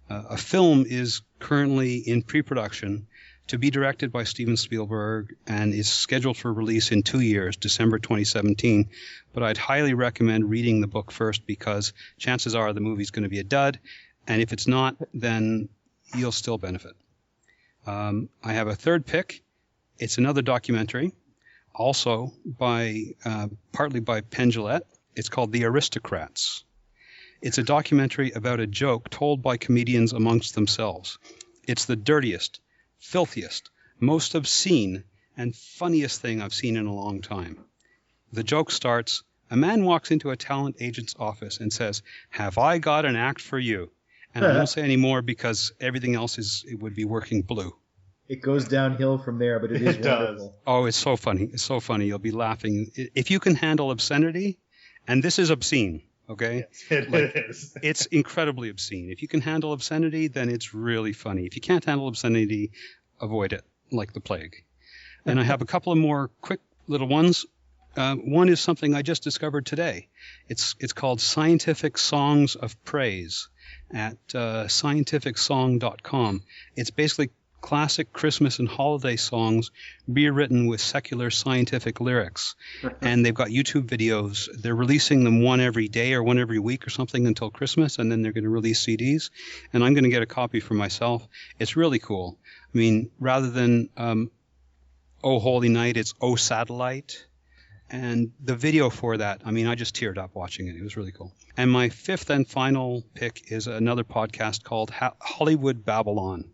A film is currently in pre-production to be directed by Steven Spielberg and is scheduled for release in 2 years, December 2017. But I'd highly recommend reading the book first because chances are the movie's going to be a dud. And if it's not, then you'll still benefit. I have a third pick. It's another documentary, also partly by Penn Jillette. It's called The Aristocrats. It's a documentary about a joke told by comedians amongst themselves. It's the dirtiest, filthiest, most obscene, and funniest thing I've seen in a long time. The joke starts, a man walks into a talent agent's office and says, "Have I got an act for you?" And I won't say any more because everything else it would be working blue. It goes downhill from there, but it is wonderful. Oh, it's so funny. It's so funny. You'll be laughing. If you can handle obscenity, and this is obscene, okay? Yes, it is. It's incredibly obscene. If you can handle obscenity, then it's really funny. If you can't handle obscenity, avoid it like the plague. And I have a couple of more quick little ones. One is something I just discovered today. It's called Scientific Songs of Praise at scientificsong.com. It's basically classic Christmas and holiday songs rewritten with secular scientific lyrics. And they've got YouTube videos. They're releasing them one every day or one every week or something until Christmas, and then they're going to release CDs. And I'm going to get a copy for myself. It's really cool. I mean, rather than Oh Holy Night, it's Oh Satellite. And the video for that, I mean, I just teared up watching it. It was really cool. And my fifth and final pick is another podcast called Hollywood Babylon.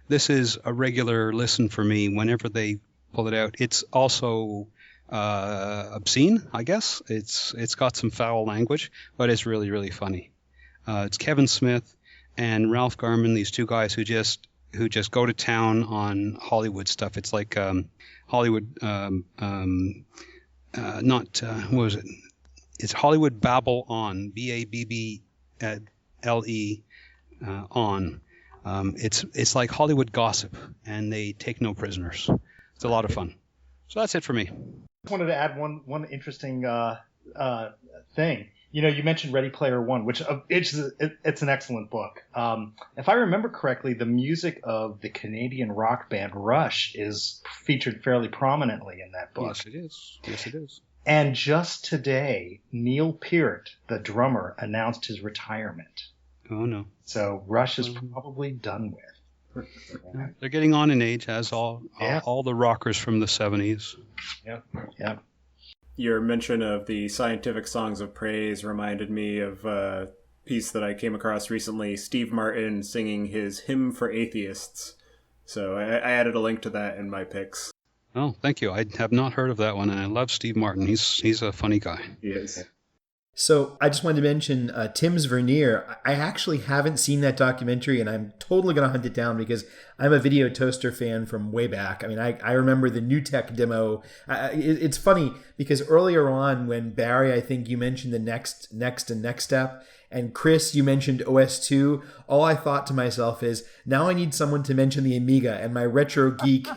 This is a regular listen for me whenever they pull it out. It's also obscene, I guess. It's got some foul language, but it's really, really funny. It's Kevin Smith and Ralph Garman, these two guys who just go to town on Hollywood stuff. It's like Hollywood, what was it? It's Hollywood Babble On, BABBLE on. It's like Hollywood gossip, and they take no prisoners. It's a lot of fun. So that's it for me. I wanted to add one interesting thing. You know, you mentioned Ready Player One, which it's an excellent book. If I remember correctly, the music of the Canadian rock band Rush is featured fairly prominently in that book. Yes, it is. Yes, it is. And just today, Neil Peart, the drummer, announced his retirement. Oh, no. So Rush is probably done with. Yeah, they're getting on in age, as all the rockers from the 70s. Yep. Yep. Your mention of the Scientific Songs of Praise reminded me of a piece that I came across recently, Steve Martin singing his Hymn for Atheists. So I added a link to that in my picks. Oh, thank you. I have not heard of that one, and I love Steve Martin. He's a funny guy. He is. So I just wanted to mention Tim's Vernier. I actually haven't seen that documentary, and I'm totally going to hunt it down because I'm a Video Toaster fan from way back. I mean, I remember the New Tech demo. It's funny because earlier on when Barry, I think you mentioned the next step, and Chris, you mentioned OS2, all I thought to myself is, now I need someone to mention the Amiga and my retro geek,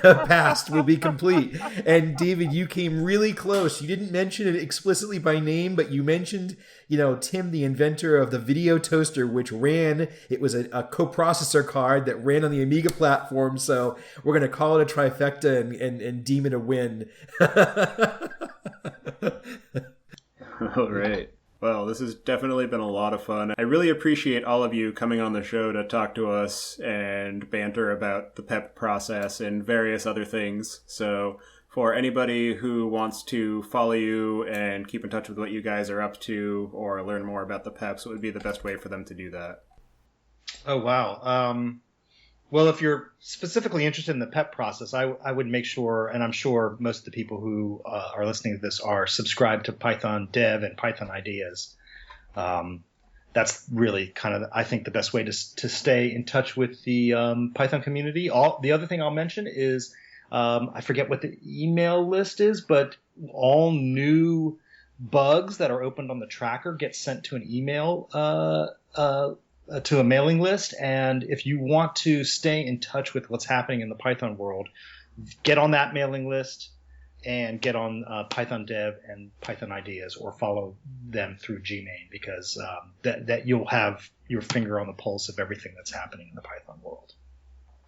past will be complete. And David, you came really close. You didn't mention it explicitly by name, but you mentioned, Tim, the inventor of the Video Toaster, which it was a coprocessor card that ran on the Amiga platform. So we're going to call it a trifecta and deem it a win. All right. Well, this has definitely been a lot of fun. I really appreciate all of you coming on the show to talk to us and banter about the PEP process and various other things. So for anybody who wants to follow you and keep in touch with what you guys are up to or learn more about the PEPs, what would be the best way for them to do that? Oh, wow. Well, if you're specifically interested in the PEP process, I would make sure, and I'm sure most of the people who are listening to this are subscribed to Python Dev and Python Ideas. That's really kind of, I think, the best way to stay in touch with the Python community. The other thing I'll mention is, I forget what the email list is, but all new bugs that are opened on the tracker get sent to an email to a mailing list, and if you want to stay in touch with what's happening in the Python world, get on that mailing list and get on Python Dev and Python Ideas, or follow them through Gmail, because that you'll have your finger on the pulse of everything that's happening in the Python world.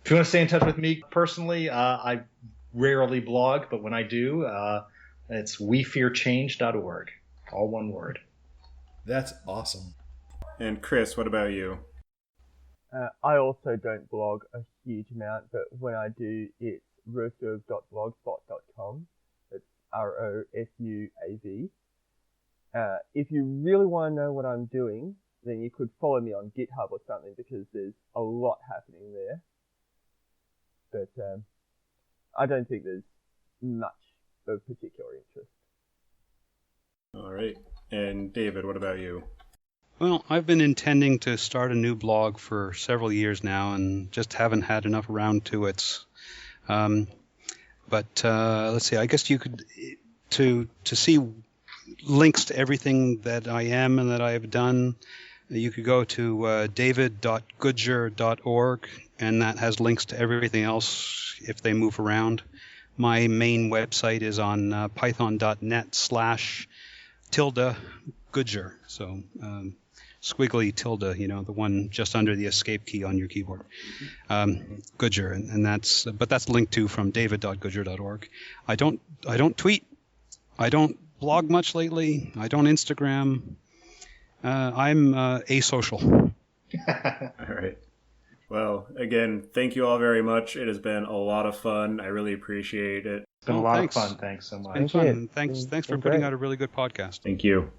If you want to stay in touch with me personally, I rarely blog, but when I do, it's wefearchange.org, all one word. That's awesome. And Chris, what about you? I also don't blog a huge amount, but when I do, it's rosuav.blogspot.com. It's ROSUAV. If you really want to know what I'm doing, then you could follow me on GitHub or something, because there's a lot happening there. But I don't think there's much of particular interest. All right. And David, what about you? Well, I've been intending to start a new blog for several years now and just haven't had enough around to it. But let's see, I guess you could, to see links to everything that I am and that I have done, you could go to david.goodger.org, and that has links to everything else if they move around. My main website is on python.net/tilde-goodger. So squiggly tilde, the one just under the escape key on your keyboard. Goodger, and that's linked to from david.goodger.org. I don't tweet. I don't blog much lately. I don't Instagram. I'm asocial. All right. Well, again, thank you all very much. It has been a lot of fun. I really appreciate it. It's been a lot of fun. Thanks so much. It's been fun. Thanks for putting out a really good podcast. Thank you.